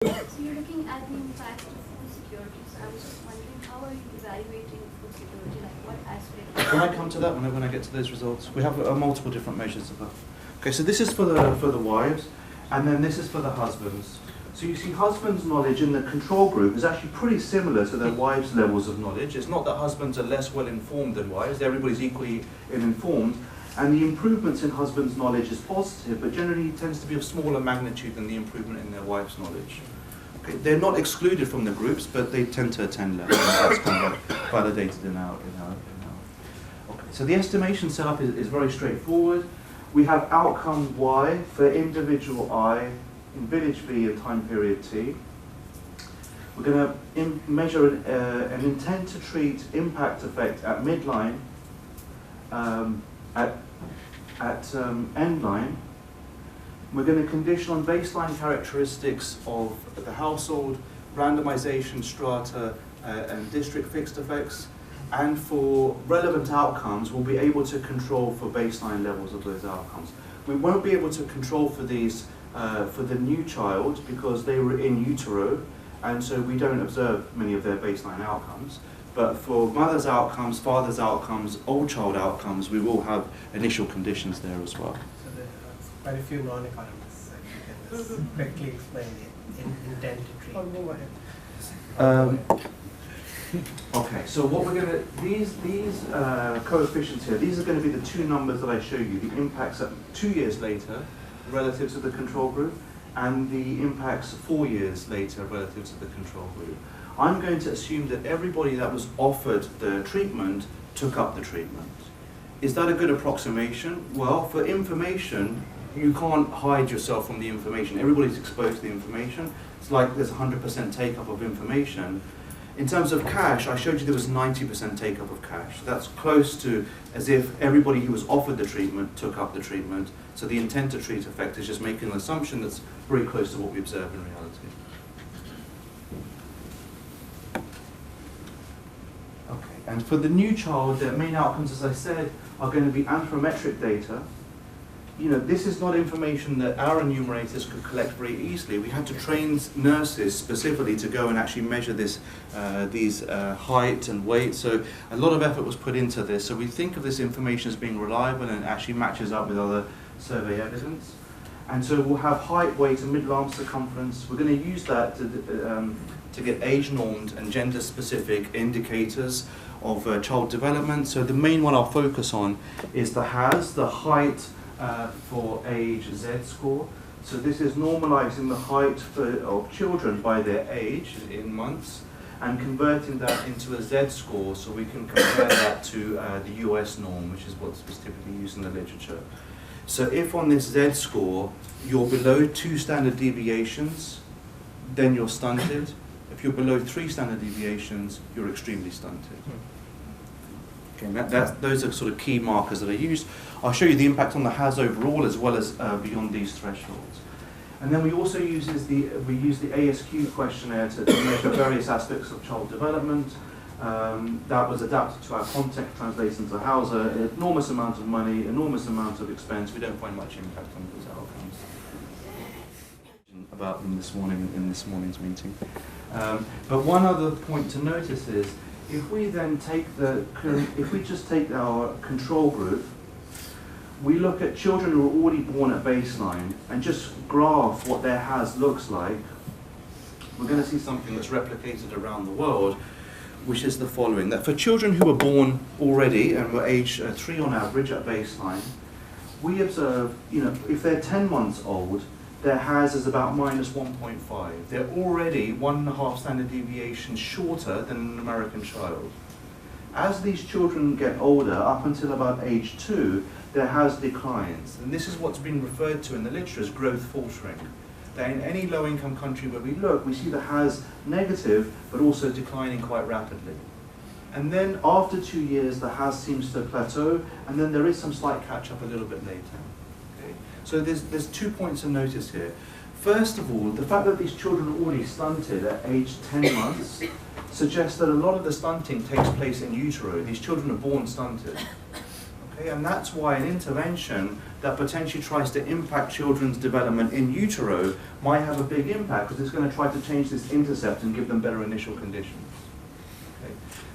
So you're looking at the impact of food security. So I was just wondering, how are you evaluating food security? Like what aspect? Can I come to that when I get to those results? We have multiple different measures of that. Okay, so this is for the wives, and then this is for the husbands. So you see, husbands' knowledge in the control group is actually pretty similar to their wives' levels of knowledge. It's not that husbands are less well informed than wives; everybody's equally informed. And the improvements in husbands' knowledge is positive, but generally tends to be of smaller magnitude than the improvement in their wife's knowledge. Okay, they're not excluded from the groups, but they tend to attend less. That's kind of validated in our. Okay, so the estimation setup is very straightforward. We have outcome Y for individual I in village B in time period T. We're going to measure an intent to treat impact effect at midline, at end line. We're going to condition on baseline characteristics of the household, randomization, strata, and district fixed effects. And for relevant outcomes, we'll be able to control for baseline levels of those outcomes. We won't be able to control for these for the new child because they were in utero, and so we don't observe many of their baseline outcomes. But for mother's outcomes, father's outcomes, old child outcomes, we will have initial conditions there as well. So there are quite a few non-economists. You can just quickly explain the intent to treat. Go ahead. Okay, so what we're going to, these coefficients here, these are going to be the two numbers that I show you, the impacts at 2 years later relative to the control group, and the impacts 4 years later relative to the control group. I'm going to assume that everybody that was offered the treatment took up the treatment. Is that a good approximation? Well, for information, you can't hide yourself from the information. Everybody's exposed to the information. It's like there's 100% take-up of information. In terms of cash, I showed you there was 90% take-up of cash. That's close to as if everybody who was offered the treatment took up the treatment. So the intent to treat effect is just making an assumption that's very close to what we observe in reality. Okay, and for the new child, their main outcomes, as I said, are going to be anthropometric data. You know, this is not information that our enumerators could collect very easily. We had to train nurses specifically to go and actually measure this, these height and weight. So a lot of effort was put into this. So we think of this information as being reliable and actually matches up with other survey evidence. And so we'll have height, weight, and middle-arm circumference. We're going to use that to get age-normed and gender-specific indicators of child development. So the main one I'll focus on is the HAS, the height for age Z-score. So this is normalizing the height of children by their age in months and converting that into a Z-score so we can compare that to the US norm, which is what's typically used in the literature. So if on this Z-score you're below 2 standard deviations, then you're stunted. If you're below 3 standard deviations, you're extremely stunted. Okay, those are sort of key markers that are used. I'll show you the impact on the HAS overall as well as beyond these thresholds. And then we also use the ASQ questionnaire to measure various aspects of child development. That was adapted to our context, translated into Hausa. Enormous amount of money, enormous amount of expense. We don't find much impact on those outcomes. About them this morning in this morning's meeting. But one other point to notice is if we then just take our control group, we look at children who are already born at baseline and just graph what their HAS looks like, we're going to see something that's replicated around the world, which is the following: that for children who were born already and were age 3 on average at baseline, we observe, if they're 10 months old, their HAS is about -1.5. They're already 1.5 standard deviations shorter than an American child. As these children get older, up until about age 2, their HAS declines. And this is what's been referred to in the literature as growth faltering. That in any low-income country where we look, we see the HAS negative, but also declining quite rapidly. And then after 2 years, the HAS seems to plateau, and then there is some slight catch-up a little bit later. So there's 2 points to notice here. First of all, the fact that these children are already stunted at age 10 months suggests that a lot of the stunting takes place in utero. These children are born stunted. Okay, and that's why an intervention that potentially tries to impact children's development in utero might have a big impact because it's going to try to change this intercept and give them better initial conditions. Okay.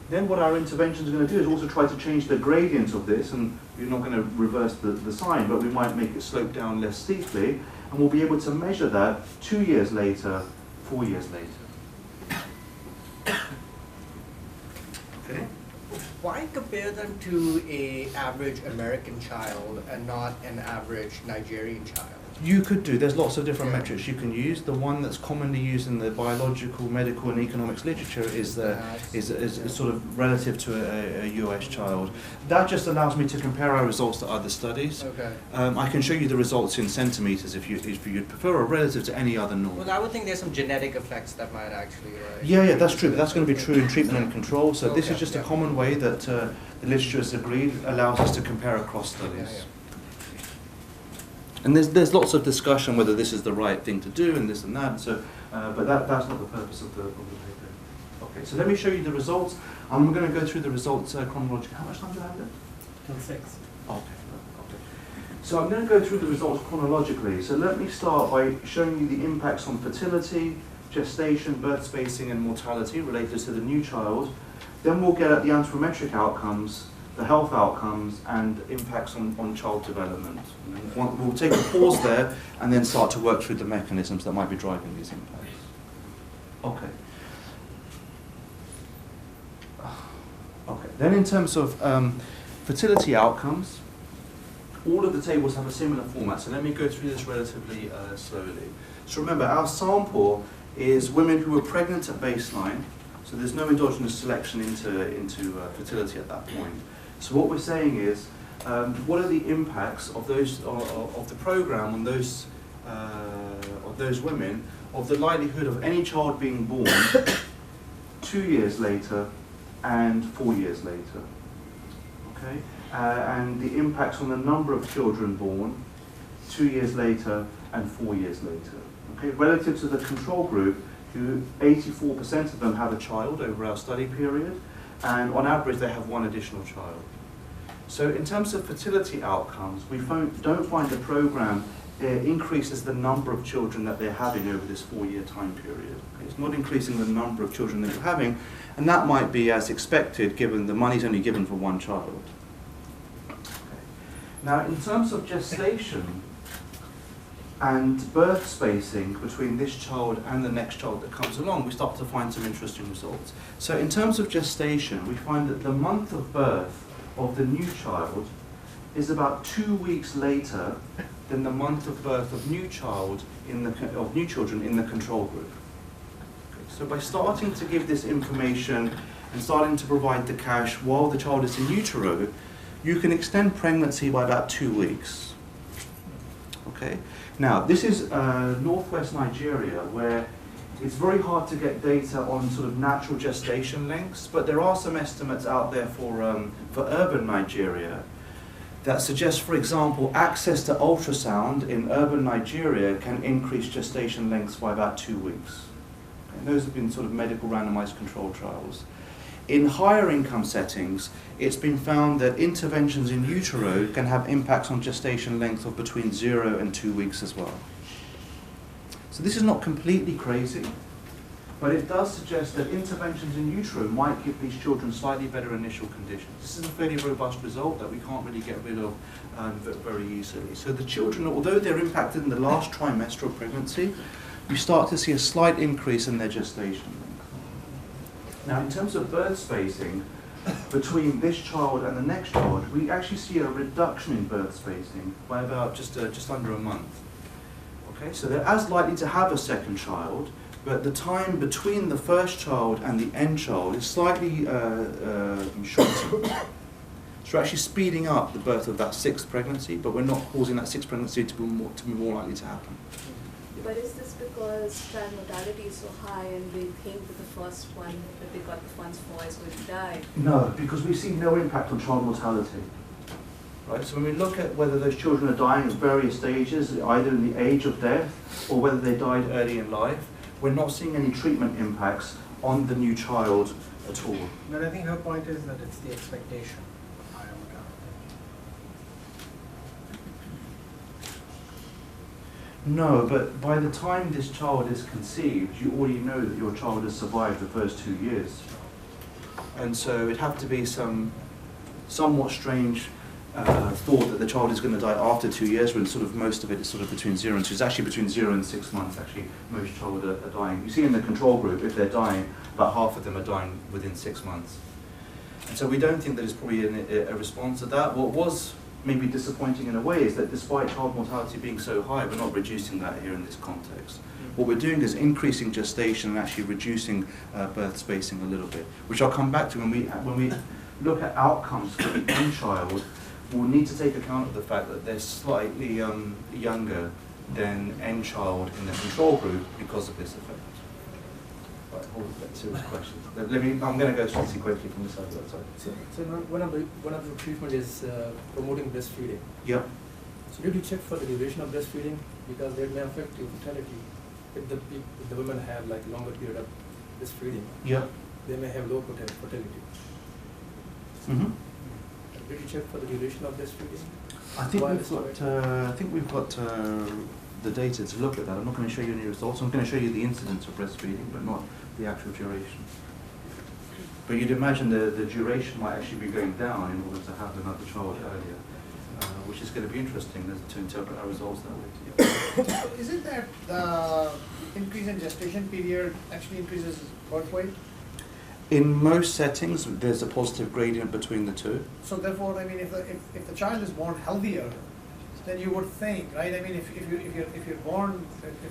Then what our intervention is going to do is also try to change the gradient of this, and we're not going to reverse the sign, but we might make it slope down less steeply, and we'll be able to measure that 2 years later, 4 years later. Okay. Why compare them to an average American child and not an average Nigerian child? You could do. There's lots of different metrics you can use. The one that's commonly used in the biological, medical, and economics literature is sort of relative to a US child. That just allows me to compare our results to other studies. Okay. I can show you the results in centimeters if you'd prefer, or relative to any other norm. Well, I would think there's some genetic effects that might actually... Yeah, that's true. But that's going to be true in treatment and control. So this is just a common way that the literature has agreed allows us to compare across studies. And there's lots of discussion whether this is the right thing to do and this and that. So, but that's not the purpose of the paper. Okay, so let me show you the results. I'm going to go through the results chronologically. How much time do I have left? Till 6. Okay. So I'm going to go through the results chronologically. So let me start by showing you the impacts on fertility, gestation, birth spacing, and mortality related to the new child. Then we'll get at the anthropometric outcomes, the health outcomes, and impacts on child development. And we'll take a pause there and then start to work through the mechanisms that might be driving these impacts. Okay. Then in terms of fertility outcomes, all of the tables have a similar format, so let me go through this relatively slowly. So remember, our sample is women who were pregnant at baseline, so there's no endogenous selection into fertility at that point. So what we're saying is, what are the impacts of the program on those women, of the likelihood of any child being born 2 years later and 4 years later, okay? And the impacts on the number of children born 2 years later and 4 years later, okay? Relative to the control group, who 84% of them have a child over our study period, and on average they have one additional child. So in terms of fertility outcomes, we don't find the program increases the number of children that they're having over this 4-year time period. Okay? It's not increasing the number of children that you're having, and that might be as expected given the money's only given for one child. Okay. Now in terms of gestation and birth spacing between this child and the next child that comes along, we start to find some interesting results. So in terms of gestation, we find that the month of birth of the new child is about 2 weeks later than the month of birth of new children in the control group. Okay, so by starting to give this information and starting to provide the cash while the child is in utero, you can extend pregnancy by about 2 weeks. Okay. Now this is northwest Nigeria, where it's very hard to get data on sort of natural gestation lengths, but there are some estimates out there for urban Nigeria that suggest, for example, access to ultrasound in urban Nigeria can increase gestation lengths by about 2 weeks. And those have been sort of medical randomized controlled trials. In higher income settings, it's been found that interventions in utero can have impacts on gestation length of between 0 and 2 weeks as well. So this is not completely crazy, but it does suggest that interventions in utero might give these children slightly better initial conditions. This is a fairly robust result that we can't really get rid of very easily. So the children, although they're impacted in the last trimester of pregnancy, you start to see a slight increase in their gestation length. Now in terms of birth spacing, between this child and the next child, we actually see a reduction in birth spacing by about just under a month. Okay, so they're as likely to have a second child, but the time between the first child and the end child is slightly shortened. So we're actually speeding up the birth of that sixth pregnancy, but we're not causing that sixth pregnancy to be more likely to happen. But is this because child mortality is so high and they think that the first one that they got the funds for is going to die? No, because we see no impact on child mortality. Right, so when we look at whether those children are dying at various stages, either in the age of death or whether they died early in life, we're not seeing any treatment impacts on the new child at all. But I think her point is that it's the expectation of higher mortality. No, but by the time this child is conceived, you already know that your child has survived the first 2 years. And so it'd have to be some somewhat strange thought that the child is going to die after 2 years, when sort of most of it is sort of between 0 and 2. It's actually between 0 and 6 months, actually, most children are dying. You see in the control group, if they're dying, about half of them are dying within 6 months. And so we don't think that it's probably a response to that. What was maybe disappointing in a way is that despite child mortality being so high, we're not reducing that here in this context. What we're doing is increasing gestation and actually reducing birth spacing a little bit, which I'll come back to when we look at outcomes for the end child. We'll need to take account of the fact that they're slightly younger than end child in the control group because of this effect. Right, hold on, let's see this question. I'm going to go sequentially from this side to that side. So one of the treatment is promoting breastfeeding. Yep. So did you check for the duration of breastfeeding, because that may affect your fertility. If the women have like longer period of breastfeeding, Yep. they may have low fertility. Mm-hmm. Did you check for the duration of breastfeeding? I think we've got the data to look at that. I'm not going to show you any results. I'm going to show you the incidence of breastfeeding, but not the actual duration. But you'd imagine the duration might actually be going down in order to have another child earlier, which is going to be interesting to interpret our results that way. So is it that the increase in gestation period actually increases birth weight? In most settings, there's a positive gradient between the two. So therefore, I mean, if the child is born healthier, then you would think, right? I mean, if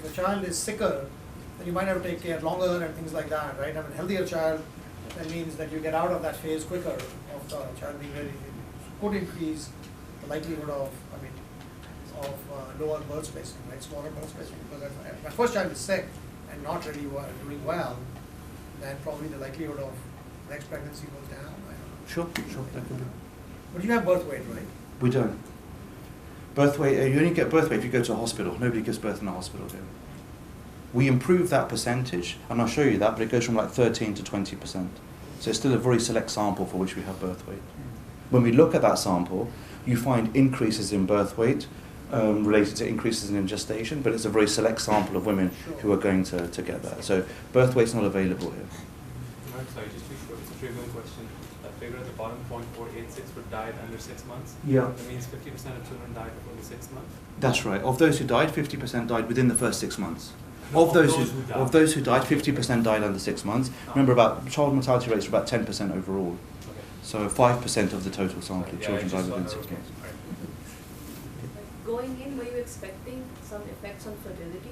the child is sicker, then you might have to take care longer and things like that, right? I mean, healthier child, that means that you get out of that phase quicker of the child being ready. Could increase the likelihood of lower birth spacing, right? Smaller birth spacing, because if my first child is sick and not really doing well, then probably the likelihood of next pregnancy goes down. I don't know. Sure, that could be. But you have birth weight, right? We don't. Birth weight, you only get birth weight if you go to a hospital. Nobody gives birth in a hospital here. We improve that percentage, and I'll show you that, but it goes from like 13 to 20%. So it's still a very select sample for which we have birth weight. When we look at that sample, you find increases in birth weight related to increases in gestation, but it's a very select sample of women who are going to get that. So birth weight's not available here. I'm sorry, just to be sure, it's a trivial question. That figure at the bottom, 0.486, would died under 6 months. Yeah. That means 50% of children died before the 6th month. That's right. Of those who died, 50% died within the first 6 months. No, Of those who died, 50% died under 6 months. Remember, child mortality rates are about 10% overall. Okay. So 5% of the total sample of Yeah, children I died just within thought 6 that months. was- Going in, were you expecting some effects on fertility?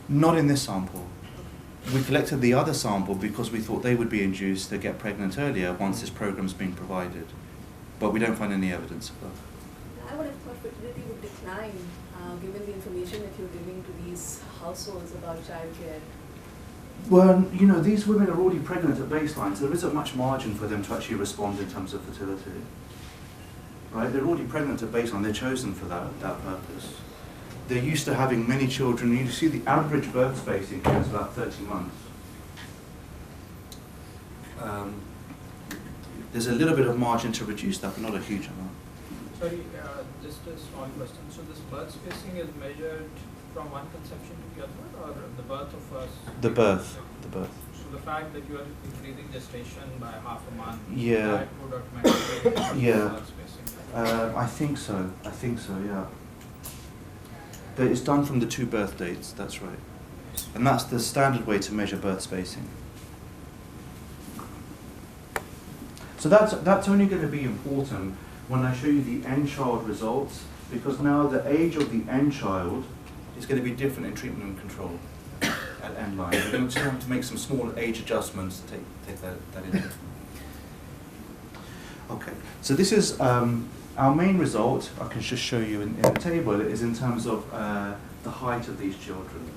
Not in this sample. We collected the other sample because we thought they would be induced to get pregnant earlier once this program's been provided. But we don't find any evidence of that. I would have thought fertility would decline, given the information that you're giving to these households about childcare. Well, you know, these women are already pregnant at baseline, so there isn't much margin for them to actually respond in terms of fertility. Right? They're already pregnant at baseline, they're chosen for that purpose. They're used to having many children. You see the average birth spacing here is about 30 months. There's a little bit of margin to reduce that, but not a huge amount. Sorry, just a small question. So this birth spacing is measured from one conception to the other, or the birth of first? The birth. So the fact that you are increasing gestation by half a month, Yeah. that would automatically increase Yeah. the birth spacing. I think so, yeah. But it's done from the 2 birth dates, that's right. And that's the standard way to measure birth spacing. So that's only going to be important when I show you the end child results, because now the age of the end child is going to be different in treatment and control at end line. We're going to have to make some small age adjustments to take that into. Okay, so this is our main result. I can just show you in the table. It is in terms of the height of these children.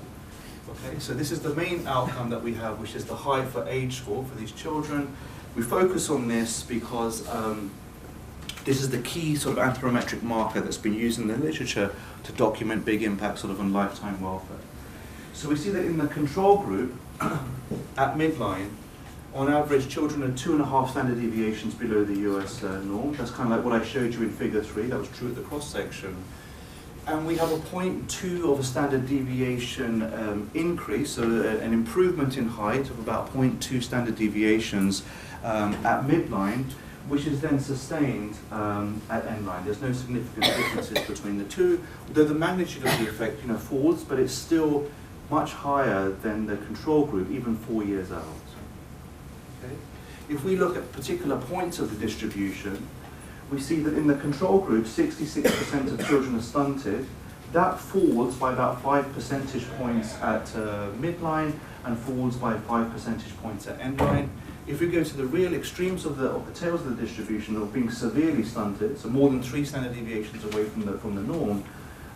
Okay, so this is the main outcome that we have, which is the height for age score for these children. We focus on this because this is the key sort of anthropometric marker that's been used in the literature to document big impacts sort of on lifetime welfare. So we see that in the control group at midline, on average, children are 2.5 standard deviations below the US norm. That's kind of like what I showed you in figure 3. That was true at the cross section. and we have a 0.2 of a standard deviation increase, so an improvement in height of about 0.2 standard deviations at midline, which is then sustained at endline. There's no significant differences between the two, although the magnitude of the effect falls, but it's still much higher than the control group, even 4 years out. Okay? If we look at particular points of the distribution, we see that in the control group, 66% of children are stunted. That falls by about 5 percentage points at midline and falls by 5 percentage points at endline. If we go to the real extremes of the tails of the distribution of being severely stunted, so more than 3 standard deviations away from the norm,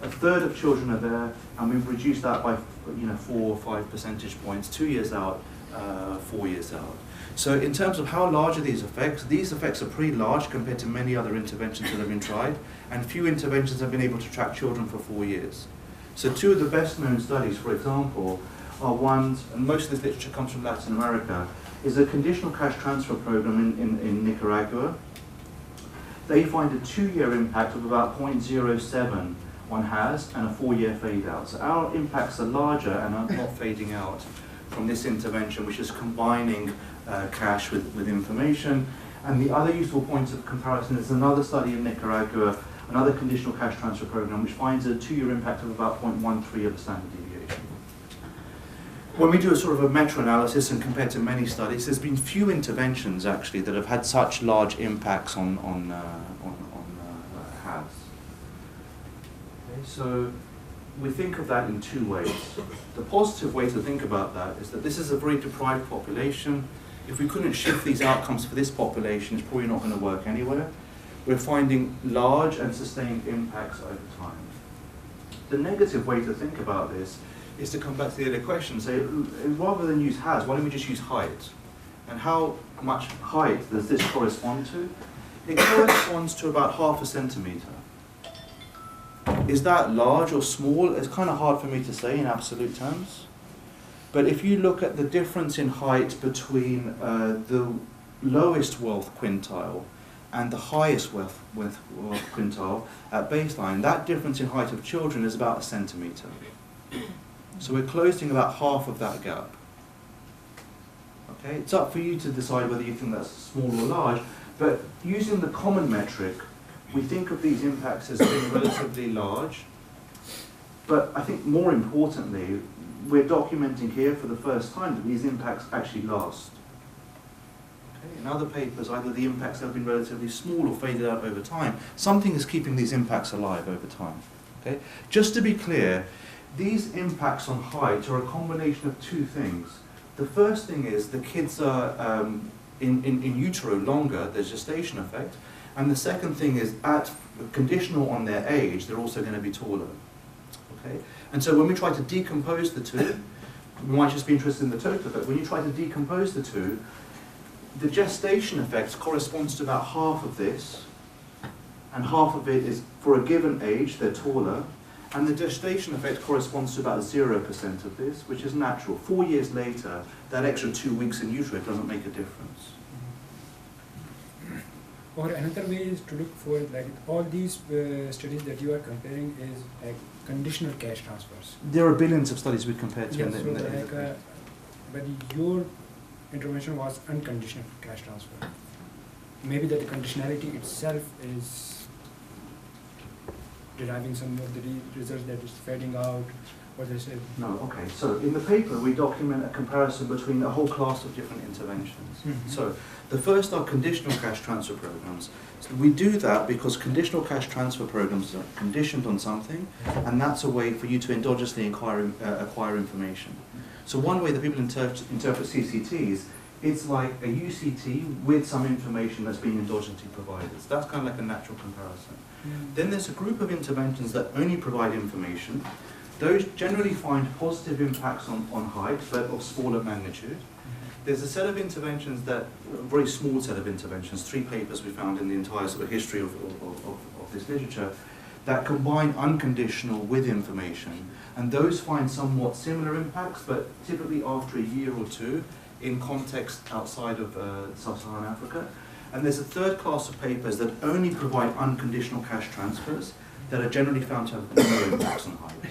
a third of children are there, and we've reduced that by 4 or 5 percentage points, 2 years out, 4 years out. So in terms of how large are these effects are pretty large compared to many other interventions that have been tried, and few interventions have been able to track children for 4 years. So 2 of the best known studies, for example, are ones, and most of this literature comes from Latin America, is a conditional cash transfer program in Nicaragua. They find a 2-year impact of about 0.07 on HAS and a 4-year fade out. So our impacts are larger and are not fading out from this intervention, which is combining cash with information. And the other useful point of comparison is another study in Nicaragua, another conditional cash transfer program, which finds a 2-year impact of about 0.13 of a standard deviation. When we do a sort of a meta-analysis and compare to many studies, there's been few interventions actually that have had such large impacts on HAS. Okay, so we think of that in 2 ways. The positive way to think about that is that this is a very deprived population. If we couldn't shift these outcomes for this population, it's probably not going to work anywhere. We're finding large and sustained impacts over time. The negative way to think about this is to come back to the earlier question, say, rather than use HAS, why don't we just use height? And how much height does this correspond to? It corresponds to about 0.5 centimeter. Is that large or small? It's kind of hard for me to say in absolute terms. But if you look at the difference in height between the lowest wealth quintile and the highest wealth quintile at baseline, that difference in height of children is about 1 centimeter. So we're closing about half of that gap. Okay, it's up for you to decide whether you think that's small or large, but using the common metric, we think of these impacts as being relatively large, but I think more importantly, we're documenting here for the first time that these impacts actually last. Okay, in other papers, either the impacts have been relatively small or faded out over time. Something is keeping these impacts alive over time. Okay? Just to be clear, these impacts on height are a combination of 2 things. The first thing is the kids are in utero longer, there's gestation effect, and the second thing is conditional on their age, they're also going to be taller. Okay? And so when we try to decompose the 2, we might just be interested in the total effect. When you try to decompose the 2, the gestation effect corresponds to about half of this, and half of it is for a given age, they're taller, and the gestation effect corresponds to about 0% of this, which is natural. 4 years later, that extra 2 weeks in utero doesn't make a difference. Or another way is to look for, like, all these studies that you are comparing is like conditional cash transfers. There are billions of studies we compared to. Yes, but your intervention was unconditional cash transfer. Maybe that the conditionality itself is deriving some of the results that is fading out, what they said. No, okay. So in the paper, we document a comparison between a whole class of different interventions. Mm-hmm. So the first are conditional cash transfer programs. So we do that because conditional cash transfer programs are conditioned on something, and that's a way for you to endogenously acquire information. So one way that people interpret CCTs, it's like a UCT with some information that's being endogenously provided. So that's kind of like a natural comparison. Then there's a group of interventions that only provide information. Those generally find positive impacts on height, but of smaller magnitude. There's a set of interventions that, a very small set of interventions, 3 papers we found in the entire sort of history of this literature, that combine unconditional with information. And those find somewhat similar impacts, but typically after a year or 2 in context outside of sub-Saharan Africa. And there's a third class of papers that only provide unconditional cash transfers, that are generally found to have no impacts on height.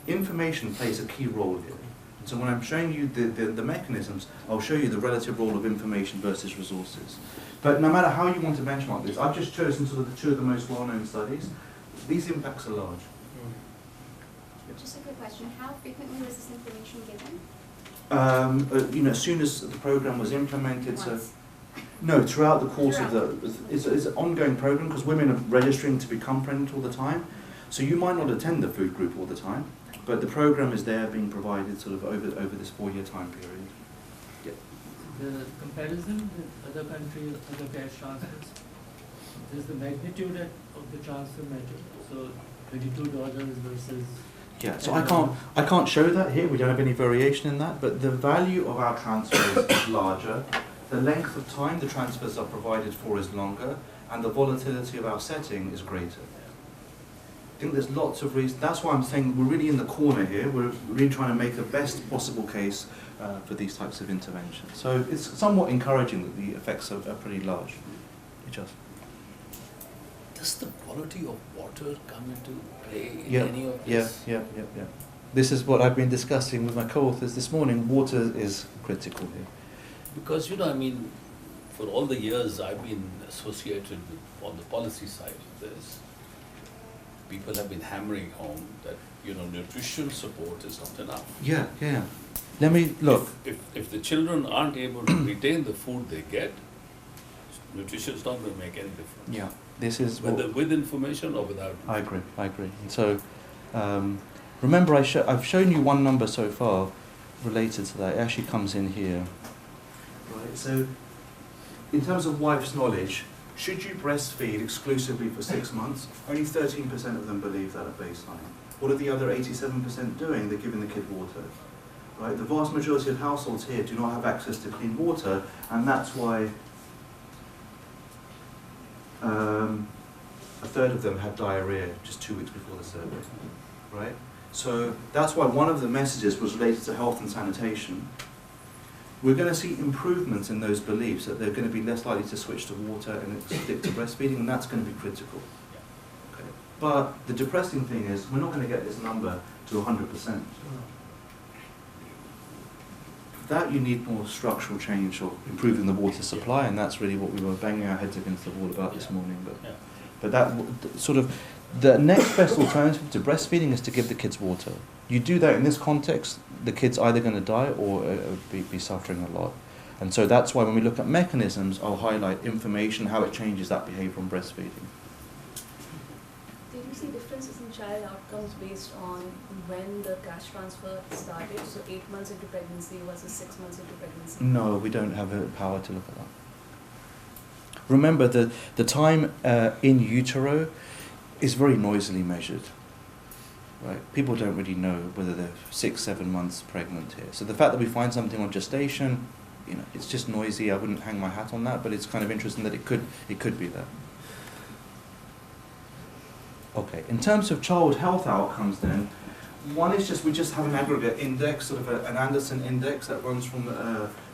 Information plays a key role here. So when I'm showing you the mechanisms, I'll show you the relative role of information versus resources. But no matter how you want to benchmark this, I've just chosen sort of the two of the most well-known studies. These impacts are large. Just a quick question, how frequently was this information given? You know, as soon as the program was implemented, so Once. no, throughout the course of it's an ongoing program because women are registering to become pregnant all the time. So you might not attend the food group all the time, but the program is there being provided sort of over this 4-year time period. Yeah. The comparison with other countries, other cash transfers, is the magnitude of the transfer measured? So $22 versus. Yeah, so I can't show that here. We don't have any variation in that, but the value of our transfers is larger. The length of time the transfers are provided for is longer, and the volatility of our setting is greater. I think there's lots of reasons. That's why I'm saying we're really in the corner here. We're really trying to make the best possible case for these types of interventions. So it's somewhat encouraging that the effects are pretty large. It just. Does the quality of water come into play in Yeah, any of this? yeah. This is what I've been discussing with my co-authors this morning. Water is critical here. Because, you know, I mean, for all the years I've been associated with, on the policy side of this, people have been hammering home that, you know, nutrition support is not enough. Yeah. Let me look. If the children aren't able to retain the food they get, nutrition is not going to make any difference. Yeah, this is whether with information or without. I agree. And so, remember, I've shown you one number so far related to that. It actually comes in here. Right. So, in terms of wife's knowledge, should you breastfeed exclusively for 6 months? Only 13% of them believe that at baseline. What are the other 87% doing? They're giving the kid water. Right. The vast majority of households here do not have access to clean water, and that's why. A third of them had diarrhea just 2 weeks before the survey, right? So that's why one of the messages was related to health and sanitation. We're going to see improvements in those beliefs, that they're going to be less likely to switch to water and stick to breastfeeding, and that's going to be critical. Okay. But the depressing thing is, we're not going to get this number to 100%. For that, you need more structural change or improving the water supply, and that's really what we were banging our heads against the wall about this morning. But that sort of, the next best alternative to breastfeeding is to give the kids water. You do that in this context, the kid's either going to die or be suffering a lot. And so that's why when we look at mechanisms, I'll highlight information, how it changes that behavior on breastfeeding. Did you see differences in child outcomes based on when the cash transfer started? So 8 months into pregnancy versus 6 months into pregnancy? No, we don't have the power to look at that. Remember, the time in utero is very noisily measured. Right? People don't really know whether they're 6, 7 months pregnant here. So the fact that we find something on gestation, you know, it's just noisy. I wouldn't hang my hat on that, but it's kind of interesting that it could be there. Okay, in terms of child health outcomes then, one is we just have an aggregate index, sort of an Anderson index that runs from,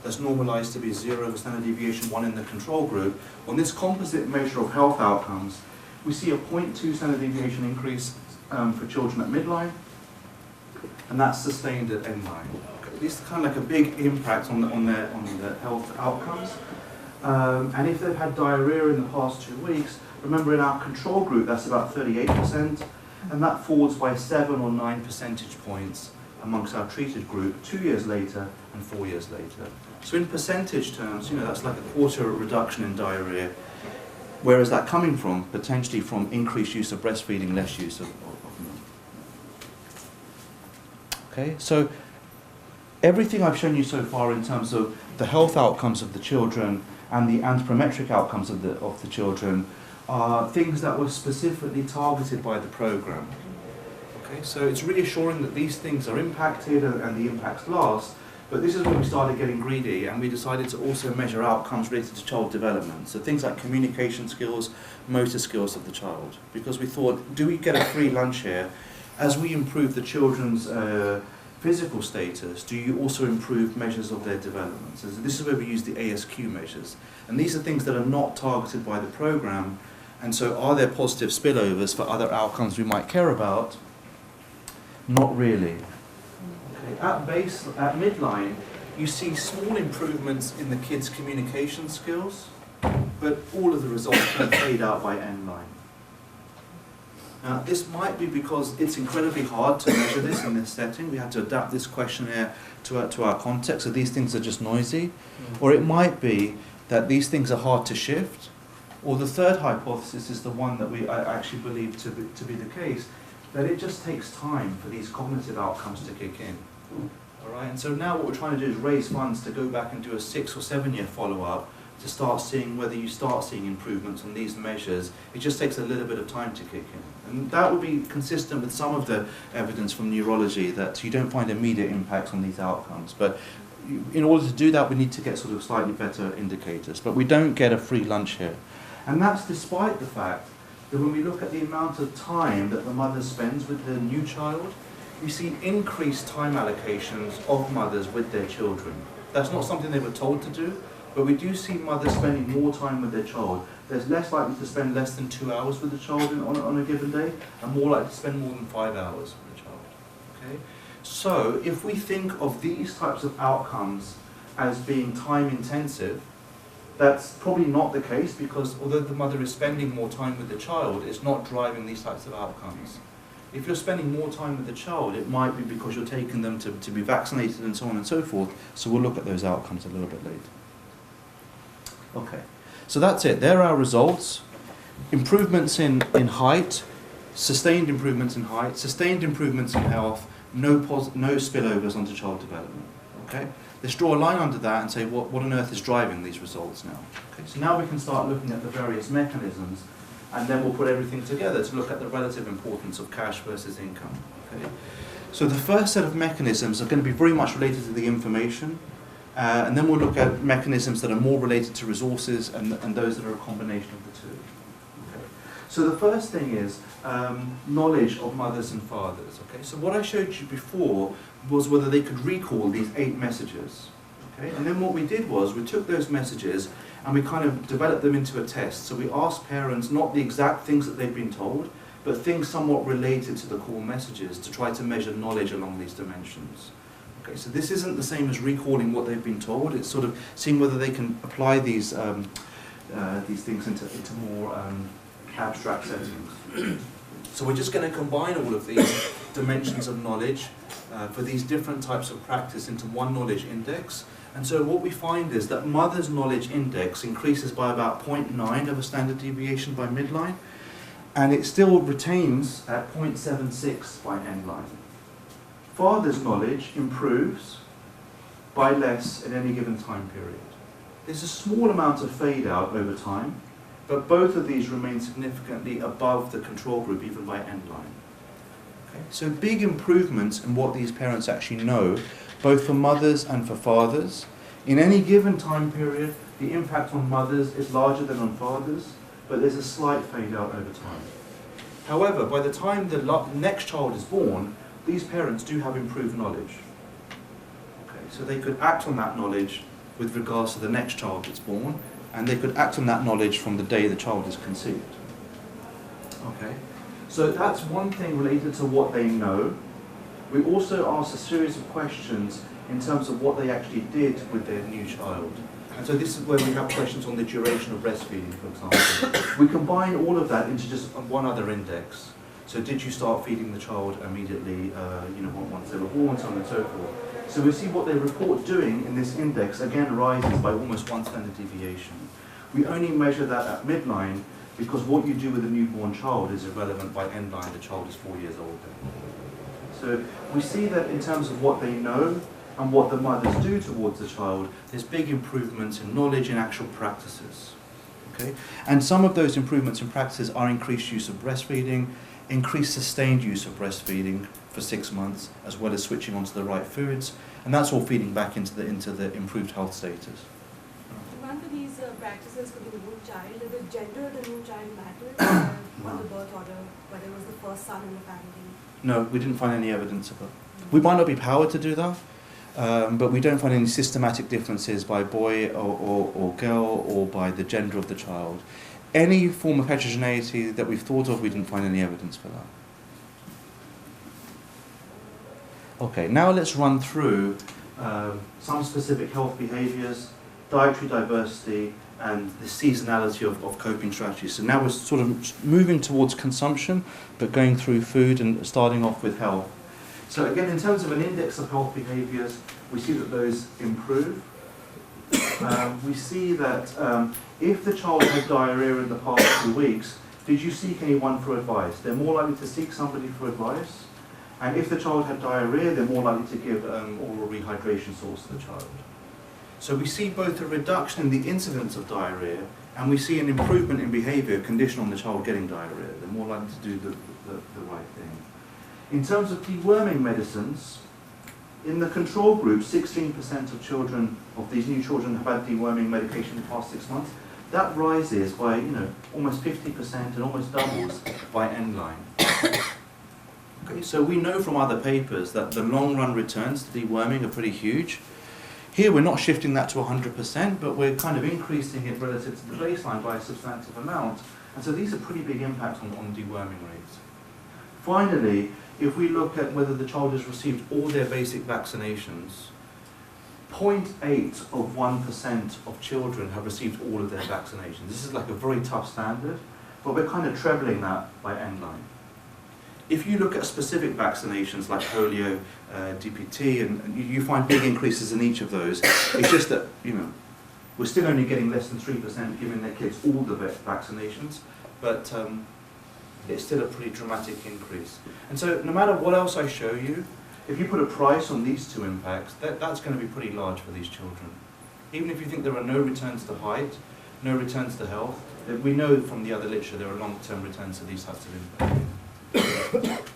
that's normalized to be 0 for standard deviation, 1 in the control group. On this composite measure of health outcomes, we see a 0.2 standard deviation increase for children at midline, and that's sustained at end-line. Okay. This is kind of like a big impact on their health outcomes. And if they've had diarrhea in the past 2 weeks, remember in our control group that's about 38%, and that falls by 7 or 9 percentage points amongst our treated group 2 years later and 4 years later. So in percentage terms, you know, that's like a quarter reduction in diarrhea. Where is that coming from? Potentially from increased use of breastfeeding, less use of milk. Okay, so everything I've shown you so far in terms of the health outcomes of the children and the anthropometric outcomes of the children are things that were specifically targeted by the program. Okay, so it's reassuring that these things are impacted and the impacts last, but this is when we started getting greedy and we decided to also measure outcomes related to child development. So things like communication skills, motor skills of the child. Because we thought, do we get a free lunch here? As we improve the children's physical status, do you also improve measures of their development? So this is where we use the ASQ measures. And these are things that are not targeted by the program, And so are there positive spillovers for other outcomes we might care about? Not really. Okay. At midline, you see small improvements in the kids' communication skills, but all of the results can fade out by end line. Now, this might be because it's incredibly hard to measure this in this setting. We have to adapt this questionnaire to our context, so these things are just noisy. Or it might be that these things are hard to shift. Or the third hypothesis is the one that I actually believe to be the case, that it just takes time for these cognitive outcomes to kick in. All right? And so now what we're trying to do is raise funds to go back and do a 6 or 7 year follow-up to start seeing whether you start seeing improvements on these measures. It just takes a little bit of time to kick in. And that would be consistent with some of the evidence from neurology that you don't find immediate impacts on these outcomes. But in order to do that, we need to get sort of slightly better indicators. But we don't get a free lunch here. And that's despite the fact that when we look at the amount of time that the mother spends with the new child, we see increased time allocations of mothers with their children. That's not something they were told to do, but we do see mothers spending more time with their child. They're less likely to spend less than 2 hours with the child on a given day, and more likely to spend more than 5 hours with the child. Okay? So if we think of these types of outcomes as being time intensive, that's probably not the case, because although the mother is spending more time with the child, it's not driving these types of outcomes. If you're spending more time with the child, it might be because you're taking them to be vaccinated and so on and so forth. So we'll look at those outcomes a little bit later. Okay, so that's it. There are our results. Improvements in height, sustained improvements in height, sustained improvements in health, no spillovers onto child development. Okay, let's draw a line under that and say what on earth is driving these results now. Okay, so now we can start looking at the various mechanisms, and then we'll put everything together to look at the relative importance of cash versus income. Okay, so the first set of mechanisms are going to be very much related to the information. And then we'll look at mechanisms that are more related to resources and those that are a combination of the two. Okay. So the first thing is knowledge of mothers and fathers. Okay. So what I showed you before was whether they could recall these 8 messages. Okay. And then what we did was we took those messages and we kind of developed them into a test. So we asked parents not the exact things that they'd been told, but things somewhat related to the core messages to try to measure knowledge along these dimensions. Okay, so this isn't the same as recalling what they've been told. It's sort of seeing whether they can apply these things into more abstract settings. So we're just going to combine all of these dimensions of knowledge for these different types of practice into one knowledge index. And so what we find is that mother's knowledge index increases by about 0.9 of a standard deviation by midline, and it still retains at 0.76 by end line. Father's knowledge improves by less in any given time period. There's a small amount of fade out over time, but both of these remain significantly above the control group, even by end line. Okay? So big improvements in what these parents actually know, both for mothers and for fathers. In any given time period, the impact on mothers is larger than on fathers, but there's a slight fade out over time. However, by the time the next child is born, these parents do have improved knowledge. Okay, so they could act on that knowledge with regards to the next child that's born, and they could act on that knowledge from the day the child is conceived. Okay, so that's one thing related to what they know. We also asked a series of questions in terms of what they actually did with their new child. And so this is where we have questions on the duration of breastfeeding, for example. We combine all of that into just one other index. So did you start feeding the child immediately, once they were born, so on and so forth. So we see what they report doing in this index, again, rises by almost 1 standard deviation. We only measure that at midline because what you do with a newborn child is irrelevant by end line. The child is 4 years old then. So we see that in terms of what they know and what the mothers do towards the child, there's big improvements in knowledge and actual practices. Okay? And some of those improvements in practices are increased use of breastfeeding, increased sustained use of breastfeeding for 6 months, as well as switching onto the right foods, and that's all feeding back into the improved health status. One of these practices for the new child, did the gender of the new child matter on the birth order, whether it was the first son in the family? No, we didn't find any evidence of that. We might not be powered to do that, but we don't find any systematic differences by boy or girl or by the gender of the child. any form of heterogeneity that we've thought of, we didn't find any evidence for that. Okay, now let's run through some specific health behaviours, dietary diversity, and the seasonality of coping strategies. So now we're sort of moving towards consumption, but going through food and starting off with health. So again, in terms of an index of health behaviours, we see that those improve. We see that if the child had diarrhea in the past 2 weeks, did you seek anyone for advice? They're more likely to seek somebody for advice. And if the child had diarrhea, they're more likely to give oral rehydration salts to the child. So we see both a reduction in the incidence of diarrhea, and we see an improvement in behaviour conditional on the child getting diarrhea. They're more likely to do the right thing. In terms of deworming medicines, in the control group, 16% of children, of these new children, have had deworming medication in the past 6 months. That rises by, almost 50% and almost doubles by end line. Okay, so we know from other papers that the long-run returns to deworming are pretty huge. Here we're not shifting that to 100%, but we're kind of increasing it relative to the baseline by a substantive amount. And so these are pretty big impacts on deworming rates. Finally, if we look at whether the child has received all their basic vaccinations, 0.8 of 1% of children have received all of their vaccinations. This is like a very tough standard, but we're kind of trebling that by end line. If you look at specific vaccinations like polio, DPT, and you find big increases in each of those, it's just that, we're still only getting less than 3% giving their kids all the vaccinations, but it's still a pretty dramatic increase. And so no matter what else I show you, if you put a price on these two impacts, that's going to be pretty large for these children. Even if you think there are no returns to height, no returns to health, we know from the other literature there are long-term returns to these types of impacts.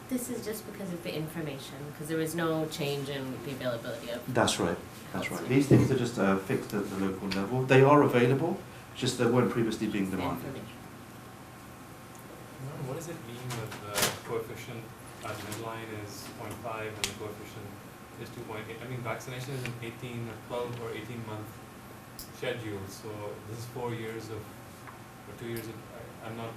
This is just because of the information, because there was no change in the availability of... That's right, that's right. These things are just fixed at the local level. They are available, just they weren't previously being demanded. What does it mean that the coefficient at midline is 0.5 and the coefficient is 2.8? I mean, vaccination is an 12 or 18-month schedule, so this is 4 years of, or 2 years of, I'm not...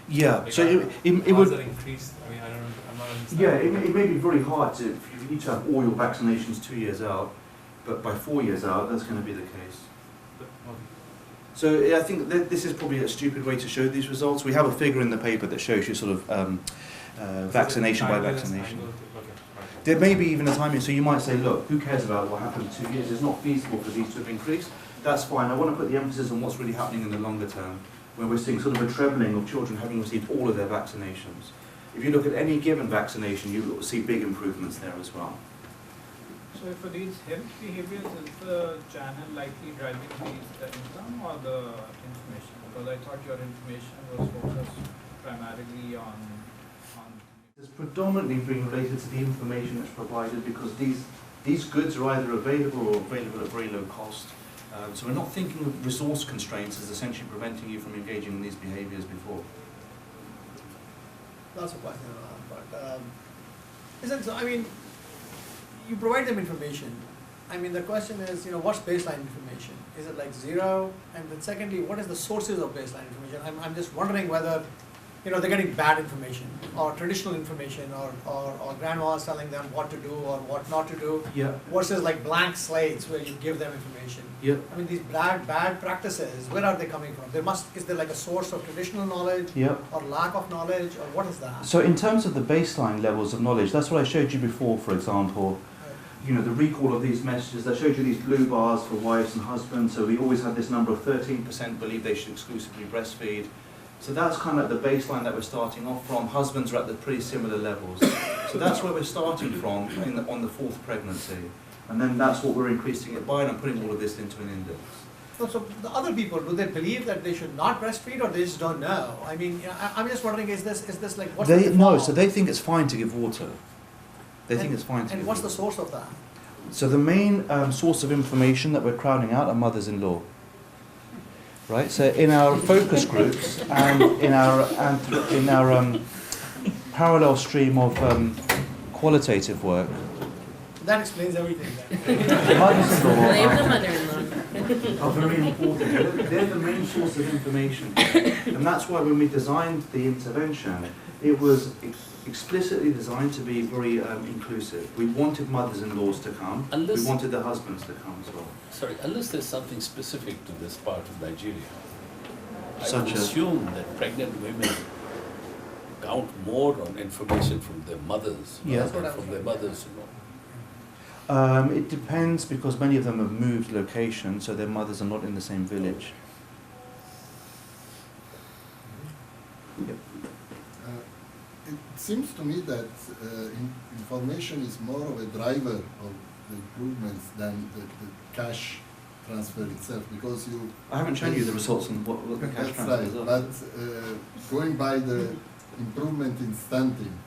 Yeah, like so it how would... is that increased? I mean, I'm not understanding. Yeah, it may be very hard to, if you need to have all your vaccinations 2 years out, but by 4 years out, that's going to be the case. But, okay. So I think this is probably a stupid way to show these results. We have a figure in the paper that shows you sort of vaccination by vaccination. There may be even a timing, so you might say, look, who cares about what happened 2 years? It's not feasible for these to have increased. That's fine. I want to put the emphasis on what's really happening in the longer term, where we're seeing sort of a trebling of children having received all of their vaccinations. If you look at any given vaccination, you will see big improvements there as well. So for these health behaviors, is the channel likely driving the income or the information? Because I thought your information was focused primarily on... It's predominantly being related to the information that's provided, because these goods are either available or available at very low cost. So we're not thinking of resource constraints as essentially preventing you from engaging in these behaviours before. That's a question, but I mean, you provide them information. I mean, the question is, what's baseline information? Is it like 0? And then secondly, what is the sources of baseline information? I'm just wondering whether, they're getting bad information or traditional information or grandma's telling them what to do or what not to do. Yeah. Versus like blank slates where you give them information. Yeah. I mean, these bad practices, where are they coming from? Is there like a source of traditional knowledge? Yeah. Or lack of knowledge, or what is that? So in terms of the baseline levels of knowledge, that's what I showed you before, for example. The recall of these messages, I showed you these blue bars for wives and husbands, so we always had this number of 13% believe they should exclusively breastfeed. So that's kind of the baseline that we're starting off from. Husbands are at the pretty similar levels. So that's where we're starting from on the 4th pregnancy. And then that's what we're increasing it by, and I'm putting all of this into an index. So the other people, do they believe that they should not breastfeed, or they just don't know? I mean, I'm just wondering, is this like, what's the default? No, so they think it's fine to give water. They think it's fine to give water. And what's the source of that? So the main source of information that we're crowding out are mothers-in-law. Right. So in our focus groups and in our parallel stream of qualitative work. That explains everything then. Mothers-in-law. Blame the mother-in-law. are very important. They're the main source of information. And that's why when we designed the intervention, it was explicitly designed to be very inclusive. We wanted mothers-in-laws to come. We wanted the husbands to come as well. Sorry, unless there's something specific to this part of Nigeria, I Such would as? assume that pregnant women count more on information from their mothers Yeah. rather than from their mothers-in-law. It depends, because many of them have moved location, so their mothers are not in the same village. Yep. It seems to me that information is more of a driver of the improvements than the cash transfer itself, because you... I haven't shown you the results on what the cash That's transfers right, are. but going by the improvement in stunting,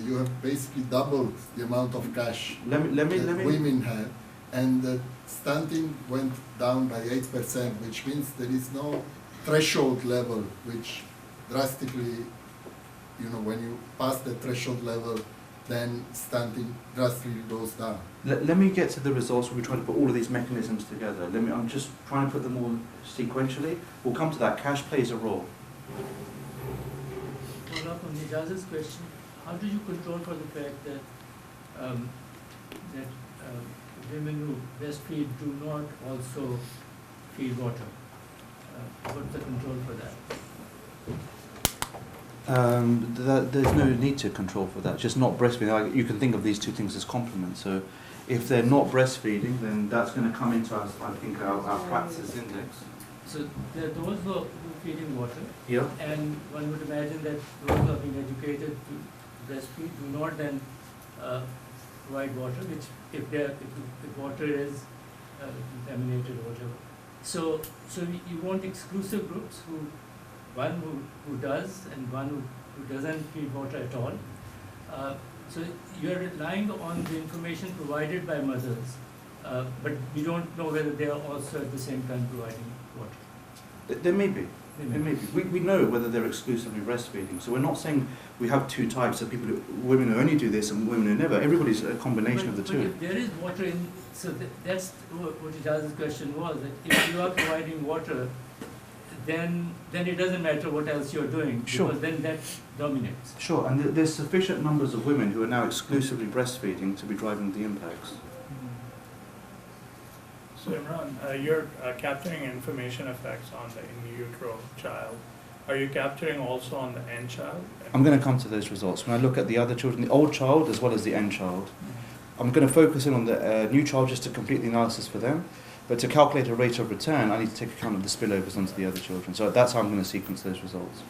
you have basically doubled the amount of cash Let me. women have, and the stunting went down by 8%, which means there is no threshold level which drastically, when you pass the threshold level, then stunting drastically goes down. Let me get to the results where we try to put all of these mechanisms together. I'm just trying to put them all sequentially. We'll come to that. Cash plays a role. Follow up on Nijaz's question. How do you control for the fact that women who breastfeed do not also feed water? What's the control for that? There's no need to control for that. Just not breastfeeding. You can think of these two things as complements. So, if they're not breastfeeding, then that's going to come into our practice index. So there are those who are feeding water, Yeah. and one would imagine that those who are being educated to breastfeed do not then provide water, which if water is contaminated or whatever. So you want exclusive groups one who does and one who doesn't feed water at all. So you are relying on the information provided by mothers, but we don't know whether they are also at the same time providing water. There may be. We know whether they're exclusively breastfeeding. So we're not saying we have two types of people, women who only do this and women who never. Everybody's a combination of the two. But if there is water in, so that's what Ijaz's question was, that if you are providing water, then it doesn't matter what else you're doing, Sure. because then that dominates. Sure, and there's sufficient numbers of women who are now exclusively breastfeeding to be driving the impacts. So Imran, you're capturing information effects on the in utero child. Are you capturing also on the end child? I'm going to come to those results. When I look at the other children, the old child as well as the end child, I'm going to focus in on the new child just to complete the analysis for them. But to calculate a rate of return, I need to take account of the spillovers onto the other children. So that's how I'm going to sequence those results.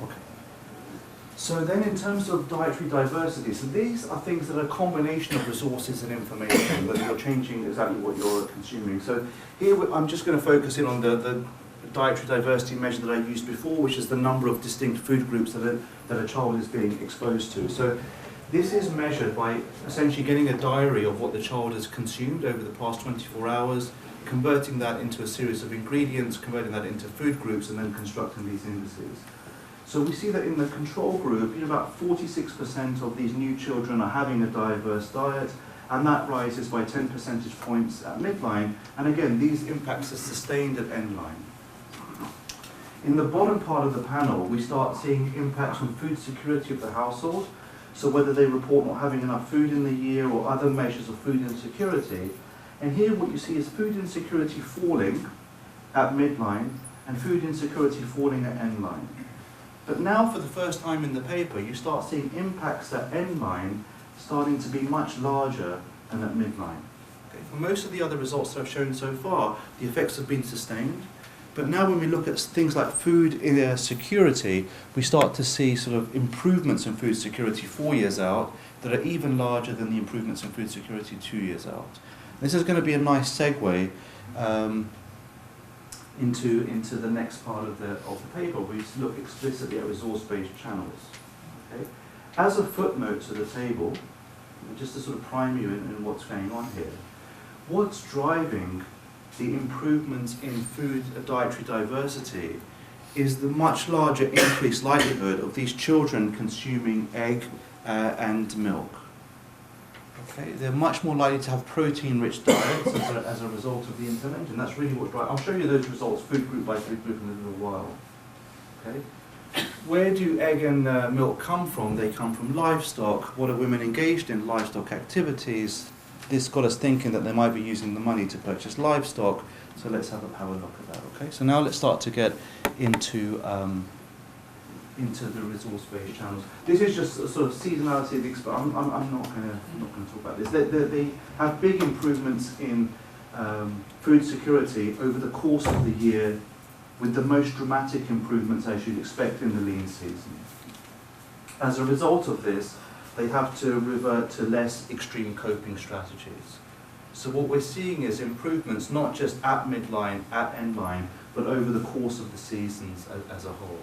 Okay. So then in terms of dietary diversity, so these are things that are a combination of resources and information, whether you're changing exactly what you're consuming. So here I'm just going to focus in on the dietary diversity measure that I used before, which is the number of distinct food groups that a child is being exposed to. So this is measured by essentially getting a diary of what the child has consumed over the past 24 hours, converting that into a series of ingredients, converting that into food groups, and then constructing these indices. So we see that in the control group, about 46% of these new children are having a diverse diet, and that rises by 10 percentage points at midline. And again, these impacts are sustained at endline. In the bottom part of the panel, we start seeing impacts on food security of the household. So whether they report not having enough food in the year or other measures of food insecurity. And here what you see is food insecurity falling at midline and food insecurity falling at endline. But now for the first time in the paper, you start seeing impacts at endline starting to be much larger than at midline. Okay. For most of the other results that I've shown so far, the effects have been sustained. But now when we look at things like food security, we start to see sort of improvements in food security 4 years out that are even larger than the improvements in food security 2 years out. This is going to be a nice segue into the next part of the paper. We look explicitly at resource-based channels. Okay? As a footnote to the table, just to sort of prime you in what's going on here, what's driving the improvements in food dietary diversity is the much larger increased likelihood of these children consuming egg and milk. Okay, they're much more likely to have protein-rich diets as a result of the intervention. That's really what drives. I'll show you those results, food group by food group, in a little while. Okay. Where do egg and milk come from? They come from livestock. What are women engaged in? Livestock activities. This got us thinking that they might be using the money to purchase livestock. So let's have a look at that. Okay. So now let's start to get into the resource-based channels. This is just a sort of seasonality of the experiment. I'm not going to talk about this. They have big improvements in food security over the course of the year, with the most dramatic improvements as you'd expect in the lean season. As a result of this, they have to revert to less extreme coping strategies. So what we're seeing is improvements not just at midline, at endline, but over the course of the seasons as a whole.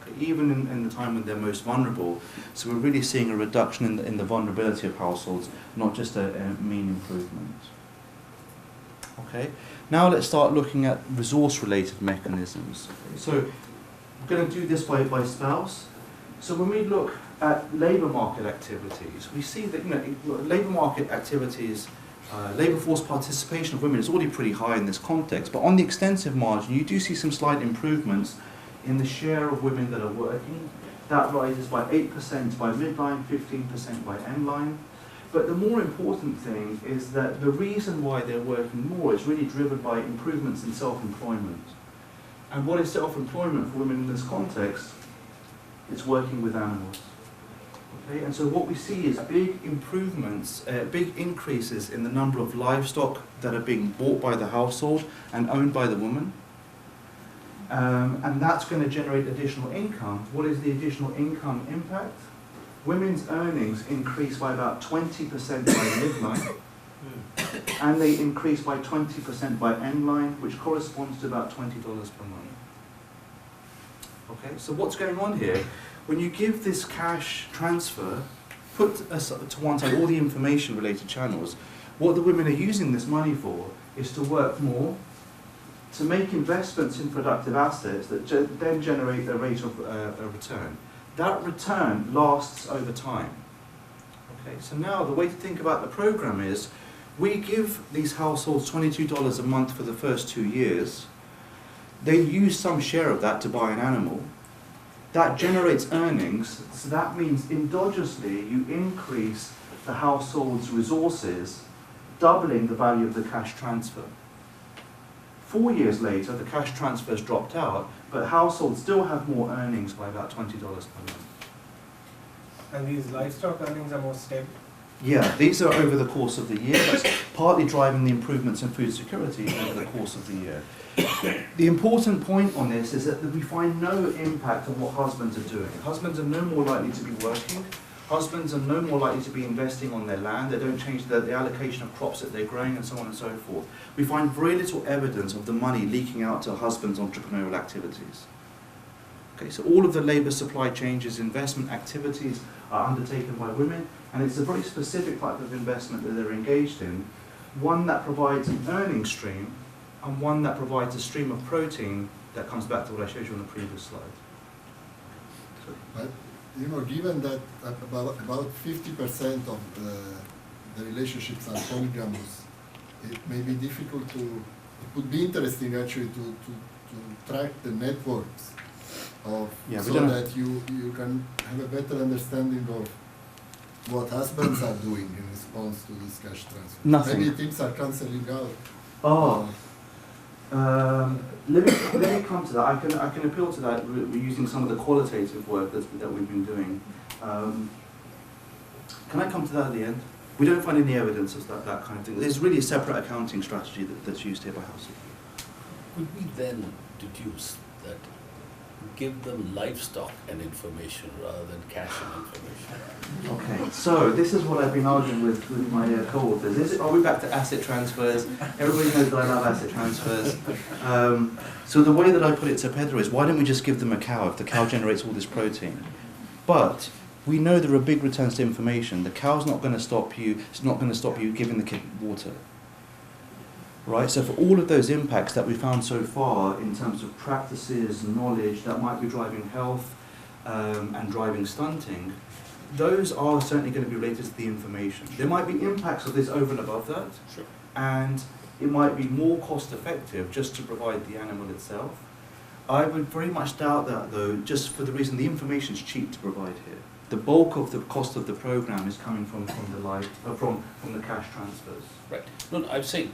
Okay, even in the time when they're most vulnerable. So we're really seeing a reduction in the vulnerability of households, not just a mean improvement. Okay. Now let's start looking at resource-related mechanisms. So we're going to do this by spouse. So when we look at labour market activities, we see that labour market activities, labour force participation of women is already pretty high in this context, but on the extensive margin you do see some slight improvements in the share of women that are working. That rises by 8% by midline, 15% by endline. But the more important thing is that the reason why they're working more is really driven by improvements in self-employment. And what is self-employment for women in this context? It's working with animals. Okay? And so what we see is big improvements, big increases in the number of livestock that are being bought by the household and owned by the woman. And that's going to generate additional income. What is the additional income impact? Women's earnings increase by about 20% by midline, and they increase by 20% by endline, which corresponds to about $20 per month. Okay, so what's going on here? When you give this cash transfer, put to one side all the information related channels, what the women are using this money for is to work more, to make investments in productive assets that then generate a rate of a return. That return lasts over time. Okay, so now the way to think about the program is, we give these households $22 a month for the first 2 years. They use some share of that to buy an animal. That generates earnings, so that means endogenously you increase the household's resources, doubling the value of the cash transfer. 4 years later, the cash transfers dropped out, but households still have more earnings by about $20 per month. And these livestock earnings are more stable? Yeah, these are over the course of the year. That's partly driving the improvements in food security over the course of the year. The important point on this is that we find no impact on what husbands are doing. Husbands are no more likely to be working. Husbands are no more likely to be investing on their land. They don't change the allocation of crops that they're growing and so on and so forth. We find very little evidence of the money leaking out to husbands' entrepreneurial activities. Okay, so all of the labour supply changes, investment activities are undertaken by women, and it's a very specific type of investment that they're engaged in, one that provides an earning stream and one that provides a stream of protein that comes back to what I showed you on the previous slide. But, given that about 50% of the relationships are polygamous, it may be difficult to, it would be interesting actually to track the networks of, so that you can have a better understanding of what husbands are doing in response to this cash transfer. Nothing. Maybe things are cancelling out. Oh. Let me come to that. I can appeal to that. We're using some of the qualitative work that we've been doing. Can I come to that at the end? We don't find any evidence of that kind of thing. There's really a separate accounting strategy that's used here by household. Could we then deduce that give them livestock and information rather than cash and information? Okay, so this is what I've been arguing with my co-authors. Are we back to asset transfers? Everybody knows that I love asset transfers. So the way that I put it to Pedro is, why don't we just give them a cow if the cow generates all this protein? But we know there are big returns to information. The cow's not going to stop you. It's not going to stop you giving the kid water. Right, so for all of those impacts that we found so far in terms of practices, knowledge that might be driving health and driving stunting, those are certainly going to be related to the information. There might be impacts of this over and above that, Sure. and it might be more cost effective just to provide the animal itself. I would very much doubt that, though, just for the reason the information is cheap to provide here. The bulk of the cost of the program is coming from the from the cash transfers. Right. No, I'm saying,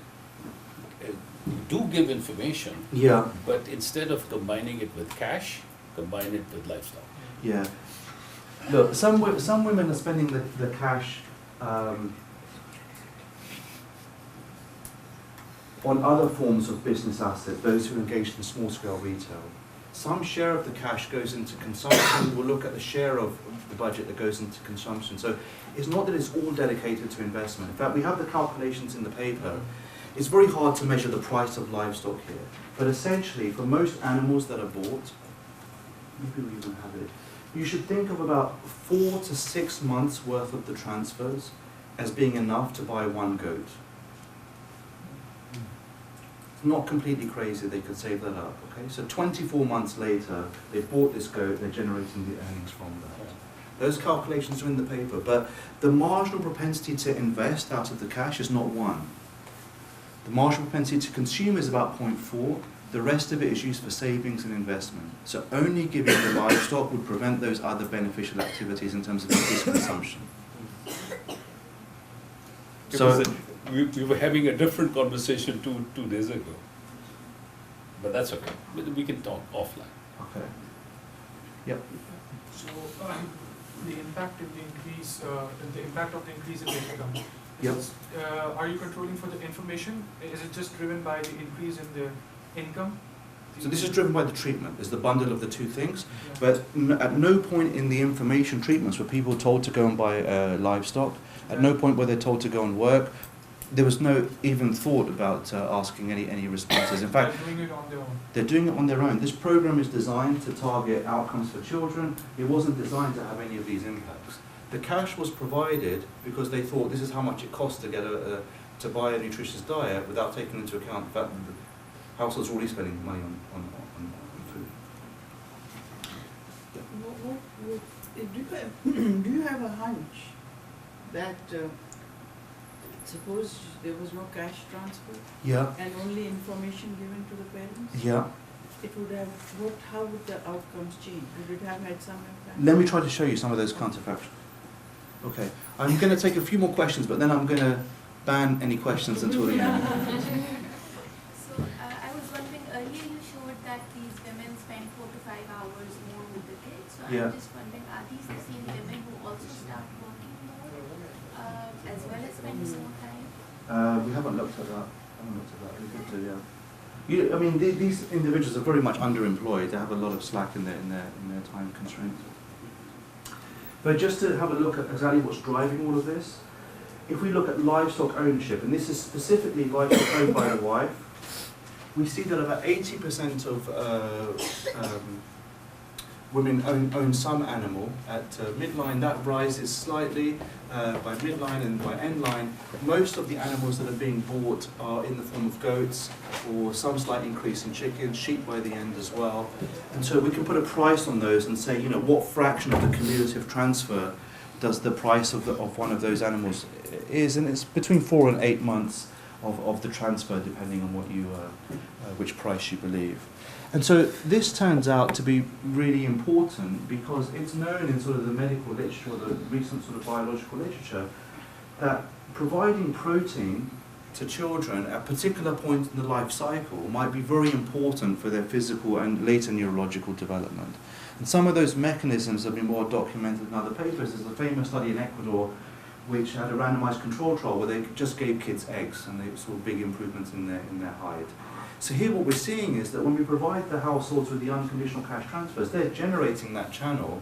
do give information. Yeah. But instead of combining it with cash, combine it with livestock. Yeah. Look, some women are spending the cash on other forms of business assets, those who engage in small-scale retail. Some share of the cash goes into consumption. We'll look at the share of the budget that goes into consumption. So it's not that it's all dedicated to investment. In fact, we have the calculations in the paper. It's very hard to measure the price of livestock here. But essentially, for most animals that are bought, maybe we even have it, you should think of about 4 to 6 months worth of the transfers as being enough to buy one goat. It's not completely crazy, they could save that up, okay? So 24 months later, they bought this goat, they're generating the earnings from that. Those calculations are in the paper, but the marginal propensity to invest out of the cash is not 1. The marginal propensity to consume is about 0.4. The rest of it is used for savings and investment. So only giving the livestock would prevent those other beneficial activities in terms of increased consumption. So we were having a different conversation two days ago. But that's okay. We can talk offline. Okay. Yep. So the impact of the increase, the impact of the increase in the income. Yep. Are you controlling for the information? Is it just driven by the increase in the income? So this is driven by the treatment, is the bundle of the two things, but at no point in the information treatments were people told to go and buy livestock. At no point were they told to go and work. There was no even thought about asking any responses. In fact, they're doing it on their own. They're doing it on their own. This program is designed to target outcomes for children. It wasn't designed to have any of these impacts. The cash was provided because they thought this is how much it costs to get to buy a nutritious diet without taking into account the fact that the household's already spending money on food. Do you have a hunch that suppose there was no cash transfer? Yeah. And only information given to the parents? Yeah. It would have, how would the outcomes change? Would it have had some impact? Let me try to show you some of those counterfactuals. Okay. I'm going to take a few more questions, but then I'm going to ban any questions until the end. So I was wondering, earlier you showed that these women spend 4 to 5 hours more with the kids. So Yeah. I'm just wondering, are these the same women who also start working more as well as spending more time? We haven't looked at that. We could do, yeah. I mean, these individuals are very much underemployed. They have a lot of slack in their time constraints. But just to have a look at exactly what's driving all of this, if we look at livestock ownership, and this is specifically livestock owned by the wife, we see that about 80% of women own some animal. At midline, that rises slightly. By midline and by endline, most of the animals that are being bought are in the form of goats, or some slight increase in chickens, sheep by the end as well. And so we can put a price on those and say, you know, what fraction of the cumulative transfer does the price of one of those animals is, and it's between 4 and 8 months of the transfer, depending on what you which price you believe. And so this turns out to be really important because it's known in sort of the medical literature, or the recent sort of biological literature, that providing protein to children at particular points in the life cycle might be very important for their physical and later neurological development. And some of those mechanisms have been well documented in other papers. There's a famous study in Ecuador which had a randomized control trial where they just gave kids eggs and they saw big improvements in their height. So here what we're seeing is that when we provide the households with the unconditional cash transfers, they're generating that channel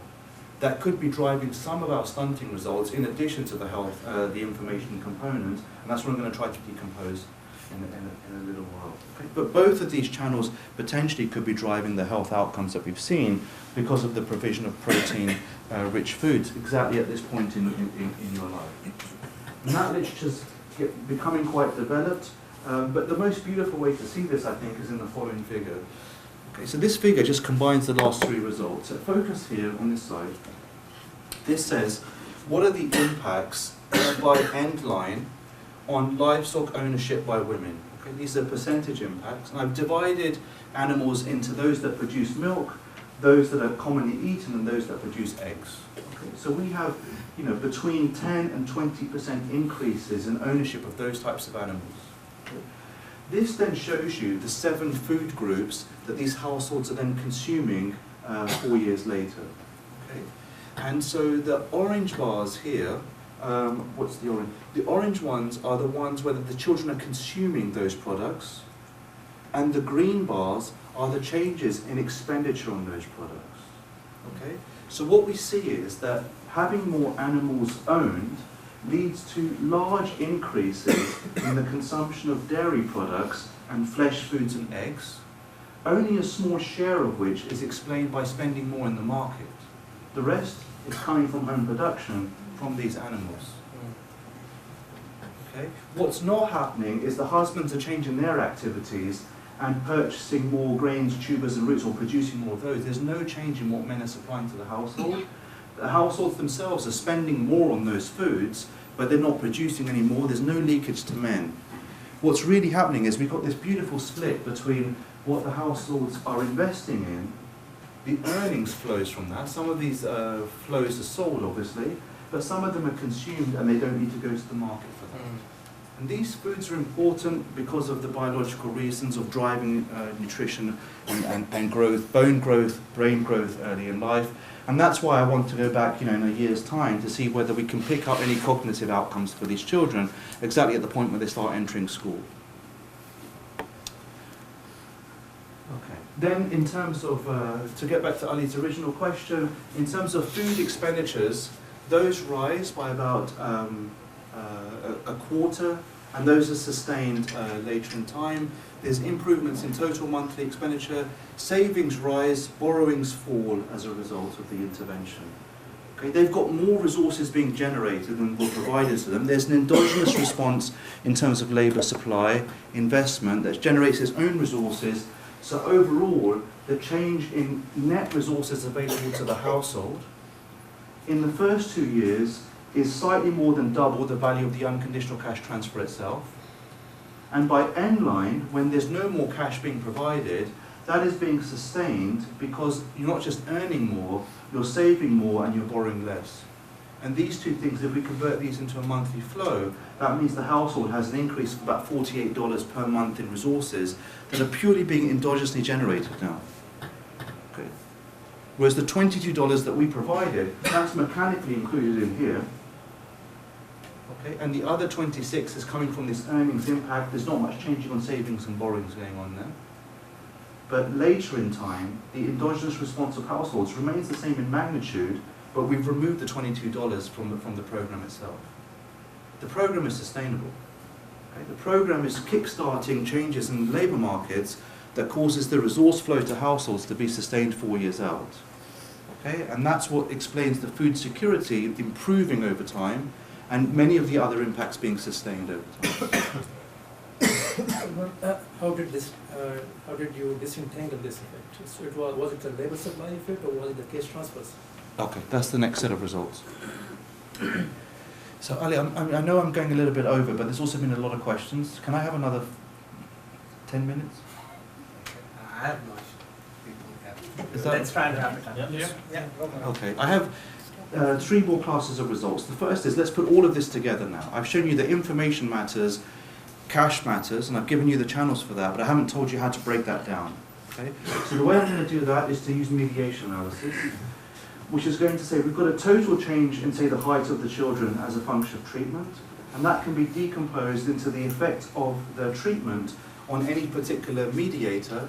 that could be driving some of our stunting results in addition to the health, the information component, and that's what I'm going to try to decompose in a little while. Okay. But both of these channels potentially could be driving the health outcomes that we've seen because of the provision of protein-rich foods exactly at this point in your life. And that literature's becoming quite developed. But the most beautiful way to see this, I think, is in the following figure. Okay, so this figure just combines the last 3 results. So focus here on this side. This says, what are the impacts by end line on livestock ownership by women. Okay, these are percentage impacts, and I've divided animals into those that produce milk, those that are commonly eaten, and those that produce eggs. Okay, so we have, between 10 and 20% increases in ownership of those types of animals. Okay. This then shows you the 7 food groups that these households are then consuming 4 years later. Okay. And so the orange bars here, what's the orange? The orange ones are the ones where the children are consuming those products, and the green bars are the changes in expenditure on those products. Okay? So what we see is that having more animals owned leads to large increases in the consumption of dairy products and flesh foods and eggs, only a small share of which is explained by spending more in the market. The rest is coming from home production from these animals. Okay? What's not happening is the husbands are changing their activities and purchasing more grains, tubers and roots, or producing more of those. There's no change in what men are supplying to the household. The households themselves are spending more on those foods, but they're not producing any more. There's no leakage to men. What's really happening is we've got this beautiful split between what the households are investing in. The earnings flows from that. Some of these flows are sold, obviously, but some of them are consumed and they don't need to go to the market for that. And these foods are important because of the biological reasons of driving nutrition and growth, bone growth, brain growth early in life. And that's why I want to go back, in a year's time to see whether we can pick up any cognitive outcomes for these children exactly at the point where they start entering school. Okay. Then in terms of, to get back to Ali's original question, in terms of food expenditures, those rise by about a quarter, and those are sustained later in time. There's improvements in total monthly expenditure, savings rise, borrowings fall as a result of the intervention. Okay, they've got more resources being generated than were provided to them. There's an endogenous response in terms of labour supply, investment, that generates its own resources. So overall, the change in net resources available to the household in the first 2 years is slightly more than double the value of the unconditional cash transfer itself. And by end line, when there's no more cash being provided, that is being sustained because you're not just earning more, you're saving more and you're borrowing less. And these two things, if we convert these into a monthly flow, that means the household has an increase of about $48 per month in resources that are purely being endogenously generated now. Okay. Whereas the $22 that we provided, that's mechanically included in here. Okay. And the other 26 is coming from this earnings impact. There's not much changing on savings and borrowings going on there. But later in time, the endogenous response of households remains the same in magnitude, but we've removed the $22 from the program itself. The program is sustainable. Okay? The program is kick-starting changes in labour markets that causes the resource flow to households to be sustained 4 years out. Okay? And that's what explains the food security improving over time, and many of the other impacts being sustained over time. How did you disentangle this effect? So was it a labour supply effect or was it the case transfers? Okay, that's the next set of results. So Ali, I know I'm going a little bit over, but there's also been a lot of questions. Can I have another 10 minutes? I have no issue. Is that Let's try and wrap it up. Yeah. Okay, I have 3 more classes of results. The first is, let's put all of this together now. I've shown you that information matters, cash matters, and I've given you the channels for that, but I haven't told you how to break that down. Okay? So the way I'm going to do that is to use mediation analysis, which is going to say we've got a total change in, say, the height of the children as a function of treatment, and that can be decomposed into the effect of the treatment on any particular mediator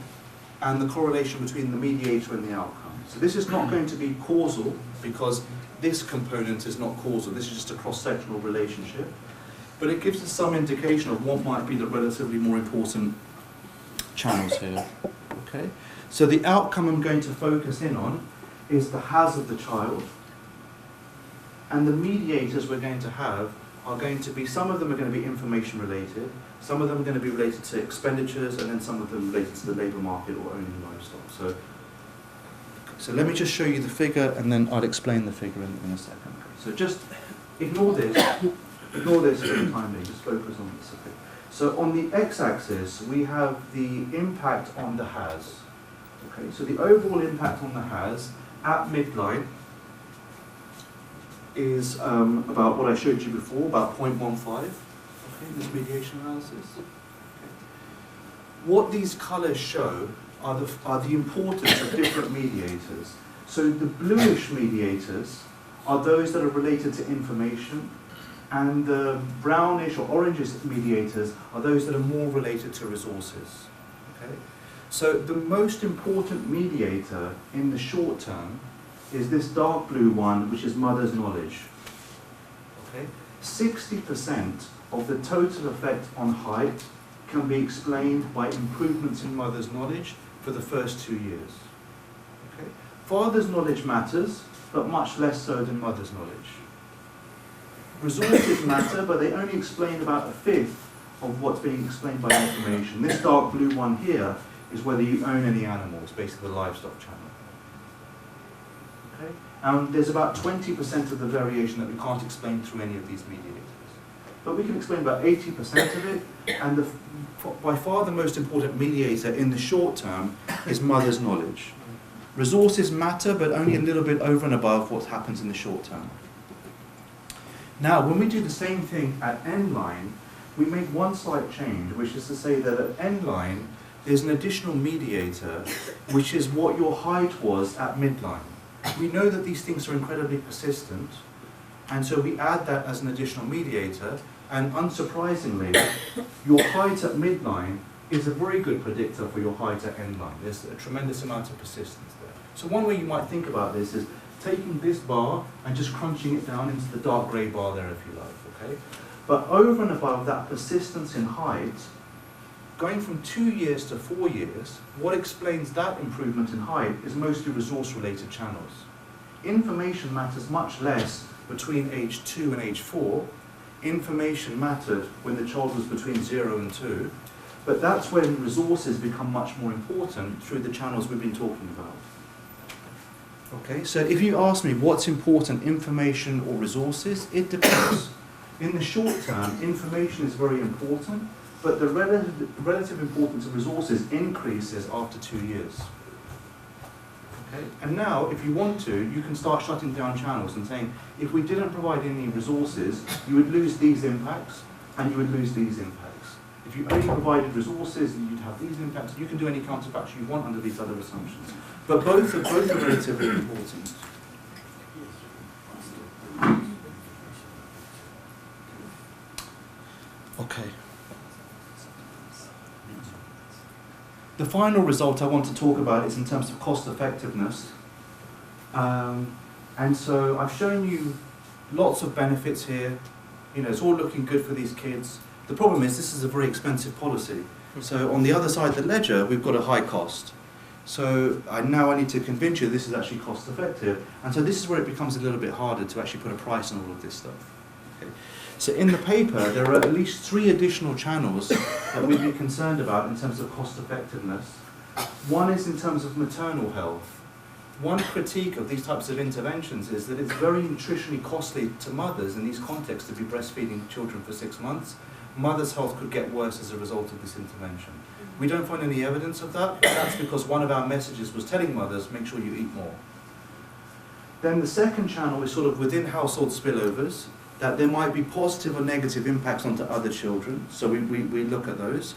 and the correlation between the mediator and the outcome. So this is not going to be causal, because this component is not causal, this is just a cross-sectional relationship, but it gives us some indication of what might be the relatively more important channels here. Okay? So the outcome I'm going to focus in on is the HAS of the child, and the mediators we're going to have are going to be, some of them are going to be information related, some of them are going to be related to expenditures, and then some of them related to the labour market or owning livestock. So So let me just show you the figure, and then I'll explain the figure in a second. So just ignore this for the time being, just focus on this. Okay. So on the x-axis, we have the impact on the has. Okay, so the overall impact on the has at midline is about what I showed you before, about 0.15, okay, in this mediation analysis. Okay. What these colours show are the importance of different mediators. So the bluish mediators are those that are related to information, and the brownish or orangish mediators are those that are more related to resources. Okay? So the most important mediator in the short term is this dark blue one, which is mother's knowledge. Okay? 60% of the total effect on height can be explained by improvements in mother's knowledge for the first 2 years. Okay? Father's knowledge matters, but much less so than mother's knowledge. Resources matter, but they only explain about a fifth of what's being explained by information. This dark blue one here is whether you own any animals, basically the livestock channel. Okay? And there's about 20% of the variation that we can't explain through any of these mediators. But we can explain about 80% of it, and by far the most important mediator in the short term is mother's knowledge. Resources matter, but only a little bit over and above what happens in the short term. Now, when we do the same thing at end line, we make one slight change, which is to say that at end line, there's an additional mediator, which is what your height was at midline. We know that these things are incredibly persistent, and so we add that as an additional mediator, and unsurprisingly, your height at midline is a very good predictor for your height at end line. There's a tremendous amount of persistence there. So one way you might think about this is taking this bar and just crunching it down into the dark grey bar there, if you like, okay? But over and above that persistence in height, going from 2 years to 4 years, what explains that improvement in height is mostly resource-related channels. Information matters much less between age 2 and age 4. Information mattered when the child was between 0 and 2, but that's when resources become much more important through the channels we've been talking about. Okay, so if you ask me what's important, information or resources, it depends. In the short term, information is very important, but the relative importance of resources increases after 2 years. Okay? And now, if you want to, you can start shutting down channels and saying, if we didn't provide any resources, you would lose these impacts, and you would lose these impacts. If you only provided resources, you'd have these impacts. You can do any counterfactual you want under these other assumptions. But both are relatively important. Okay. The final result I want to talk about is in terms of cost effectiveness. And so I've shown you lots of benefits here. You know, it's all looking good for these kids. The problem is this is a very expensive policy. So on the other side of the ledger, we've got a high cost. So I need to convince you this is actually cost effective. And so this is where it becomes a little bit harder to actually put a price on all of this stuff. Okay. So in the paper, there are at least 3 additional channels that we'd be concerned about in terms of cost effectiveness. One is in terms of maternal health. One critique of these types of interventions is that it's very nutritionally costly to mothers in these contexts to be breastfeeding children for 6 months. Mother's health could get worse as a result of this intervention. We don't find any evidence of that, but that's because one of our messages was telling mothers, make sure you eat more. Then the second channel is sort of within household spillovers, that there might be positive or negative impacts onto other children, so we look at those.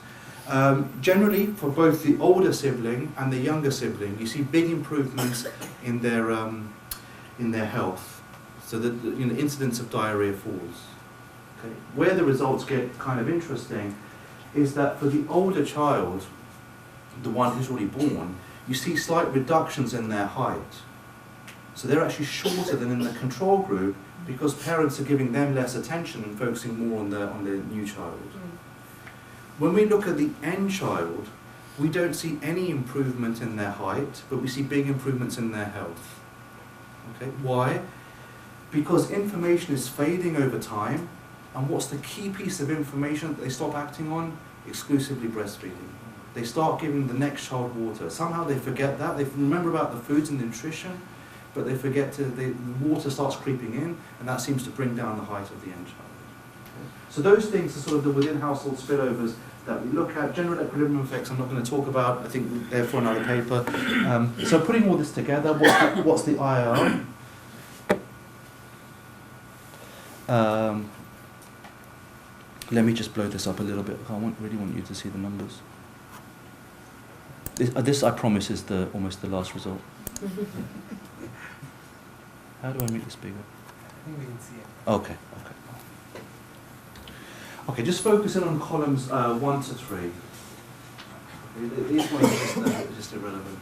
Generally, for both the older sibling and the younger sibling, you see big improvements in their health, so that the incidence of diarrhea falls. Okay. Where the results get kind of interesting is that for the older child, the one who's already born, you see slight reductions in their height. So they're actually shorter than in the control group because parents are giving them less attention and focusing more on the new child. When we look at the end child, we don't see any improvement in their height, but we see big improvements in their health. Okay, why? Because information is fading over time, and what's the key piece of information that they stop acting on? Exclusively breastfeeding. they start giving the next child water. Somehow they forget that. They remember about the foods and the nutrition, but they forget the water starts creeping in, and that seems to bring down the height of the end child. Okay. So those things are sort of the within household spillovers that we look at. General equilibrium effects I'm not going to talk about. I think they're for another paper. So putting all this together, what's the IR? Let me just blow this up a little bit. I really want you to see the numbers. This I promise is almost the last result. How do I make this bigger? I think we can see it. Okay. Okay, just focusing on columns 1 to 3. Okay, these ones are just irrelevant.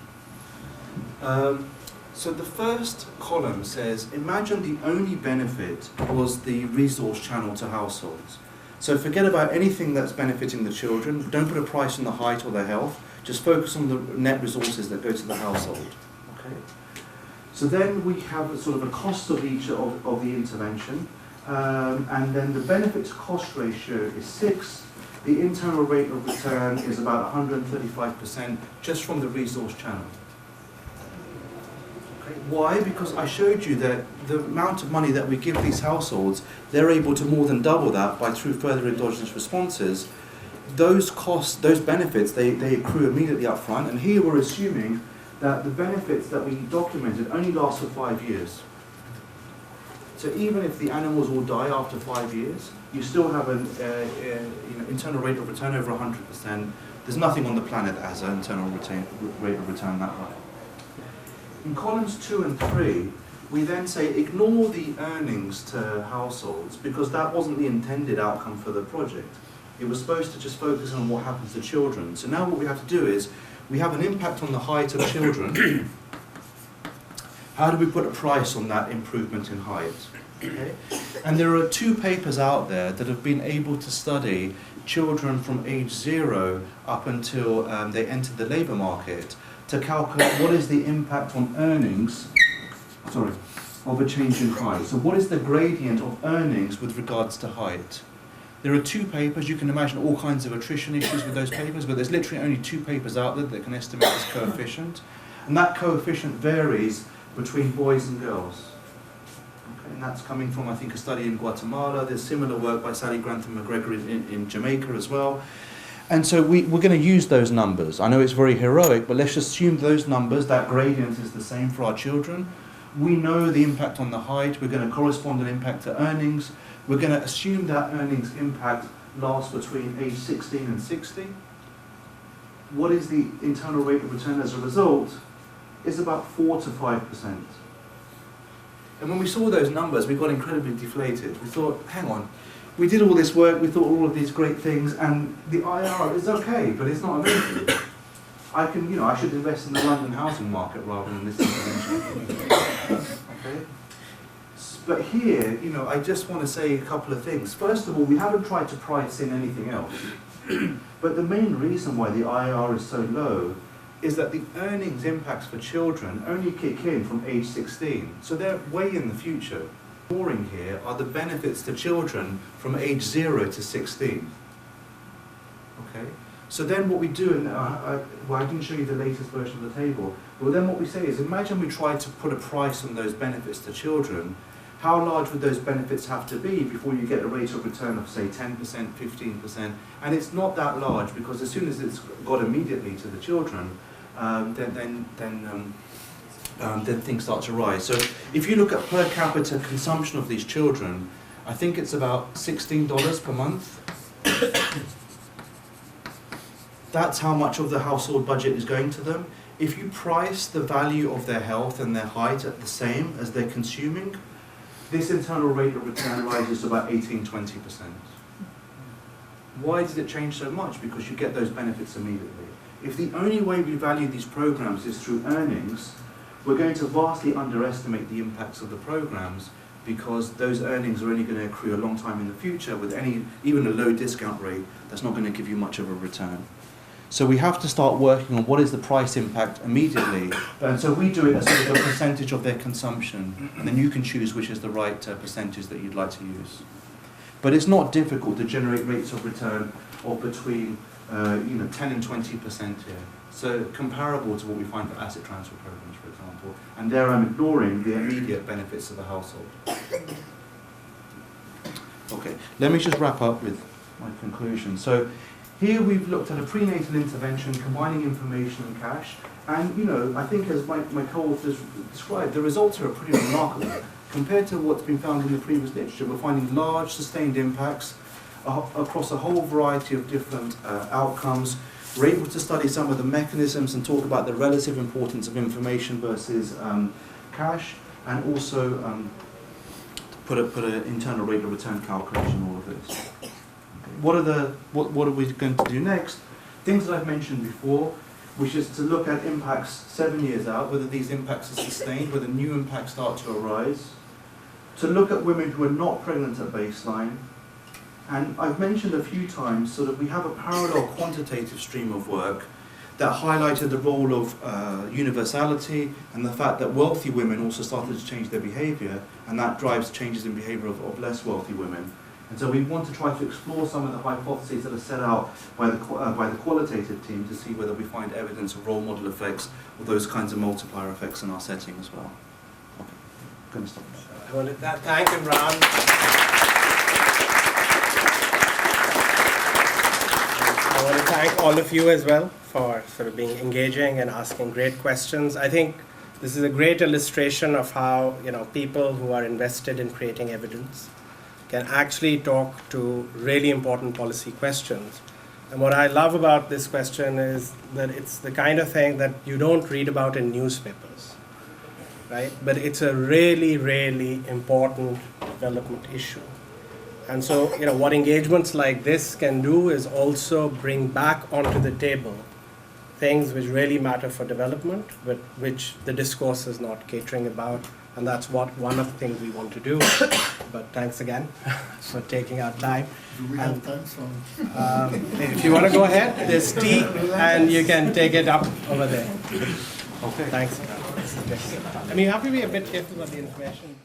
So the first column says, imagine the only benefit was the resource channel to households. So forget about anything that's benefiting the children. Don't put a price on the height or the health. Just focus on the net resources that go to the household. Okay. So then we have a sort of a cost of each of the intervention. And then the benefit to cost ratio is 6. The internal rate of return is about 135% just from the resource channel. Okay. Why? Because I showed you that the amount of money that we give these households, they're able to more than double that through further endogenous responses. Those costs, those benefits, they accrue immediately up front. And here we're assuming that the benefits that we documented only last for 5 years. So even if the animals all die after 5 years, you still have an internal rate of return over 100%. There's nothing on the planet that has an internal rate of return that high. In columns 2 and 3, we then say ignore the earnings to households because that wasn't the intended outcome for the project. It was supposed to just focus on what happens to children. So now what we have to do is we have an impact on the height of children. How do we put a price on that improvement in height? Okay. And there are 2 papers out there that have been able to study children from age 0 up until they enter the labour market to calculate what is the impact on earnings, of a change in height. So what is the gradient of earnings with regards to height? There are 2 papers. You can imagine all kinds of attrition issues with those papers, but there's literally only 2 papers out there that can estimate this coefficient. And that coefficient varies between boys and girls. Okay, and that's coming from, I think, a study in Guatemala. There's similar work by Sally Grantham McGregor in Jamaica as well. And so we're going to use those numbers. I know it's very heroic, but let's assume those numbers, that gradient is the same for our children. We know the impact on the height. We're going to correspond an impact to earnings. We're going to assume that earnings impact lasts between age 16 and 60. What is the internal rate of return as a result? Is about 4 to 5%. And when we saw those numbers, we got incredibly deflated. We thought, hang on, we did all this work, we thought all of these great things, and the IR is okay, but it's not amazing. I should invest in the London housing market rather than this intervention. Okay? But here, I just want to say a couple of things. First of all, we haven't tried to price in anything else. But the main reason why the IR is so low is that the earnings impacts for children only kick in from age 16. So they're way in the future. Boring here are the benefits to children from age 0 to 16. Okay? So then what we do, and I didn't show you the latest version of the table, but then what we say is, imagine we try to put a price on those benefits to children. How large would those benefits have to be before you get a rate of return of, say, 10%, 15%? And it's not that large, because as soon as it's got immediately to the children, then things start to rise. So if you look at per capita consumption of these children, I think it's about $16 per month. That's how much of the household budget is going to them. If you price the value of their health and their height at the same as they're consuming, this internal rate of return rises to about 18-20%. Why did it change so much? Because you get those benefits immediately. If the only way we value these programs is through earnings, we're going to vastly underestimate the impacts of the programs, because those earnings are only going to accrue a long time in the future with even a low discount rate that's not going to give you much of a return. So we have to start working on what is the price impact immediately. And so we do it as sort of a percentage of their consumption, and then you can choose which is the right percentage that you'd like to use. But it's not difficult to generate rates of return of between 10 and 20% here. So comparable to what we find for asset transfer programs, for example. And there I'm ignoring the immediate benefits of the household. Okay, let me just wrap up with my conclusion. So here we've looked at a prenatal intervention combining information and cash. And, I think as my co-authors described, the results are pretty remarkable. Compared to what's been found in the previous literature, we're finding large sustained impacts across a whole variety of different outcomes. We're able to study some of the mechanisms and talk about the relative importance of information versus cash, and also put an internal rate of return calculation on all of this. Okay. What are we going to do next? Things that I've mentioned before, which is to look at impacts 7 years out, whether these impacts are sustained, whether new impacts start to arise. To look at women who are not pregnant at baseline. And I've mentioned a few times sort of we have a parallel quantitative stream of work that highlighted the role of universality and the fact that wealthy women also started to change their behaviour, and that drives changes in behaviour of less wealthy women. And so we want to try to explore some of the hypotheses that are set out by the qualitative team to see whether we find evidence of role model effects or those kinds of multiplier effects in our setting as well. Okay, I'm going to stop there. I want to thank Imran. I want to thank all of you as well for sort of being engaging and asking great questions. I think this is a great illustration of how people who are invested in creating evidence can actually talk to really important policy questions. And what I love about this question is that it's the kind of thing that you don't read about in newspapers, right? But it's a really, really important development issue. And so, what engagements like this can do is also bring back onto the table things which really matter for development, but which the discourse is not catering about. And that's one of the things we want to do. But thanks again for taking our time. Do we have time? So if you want to go ahead, there's tea, and you can take it up over there. Okay. Thanks. I mean, you have to be a bit careful about the information.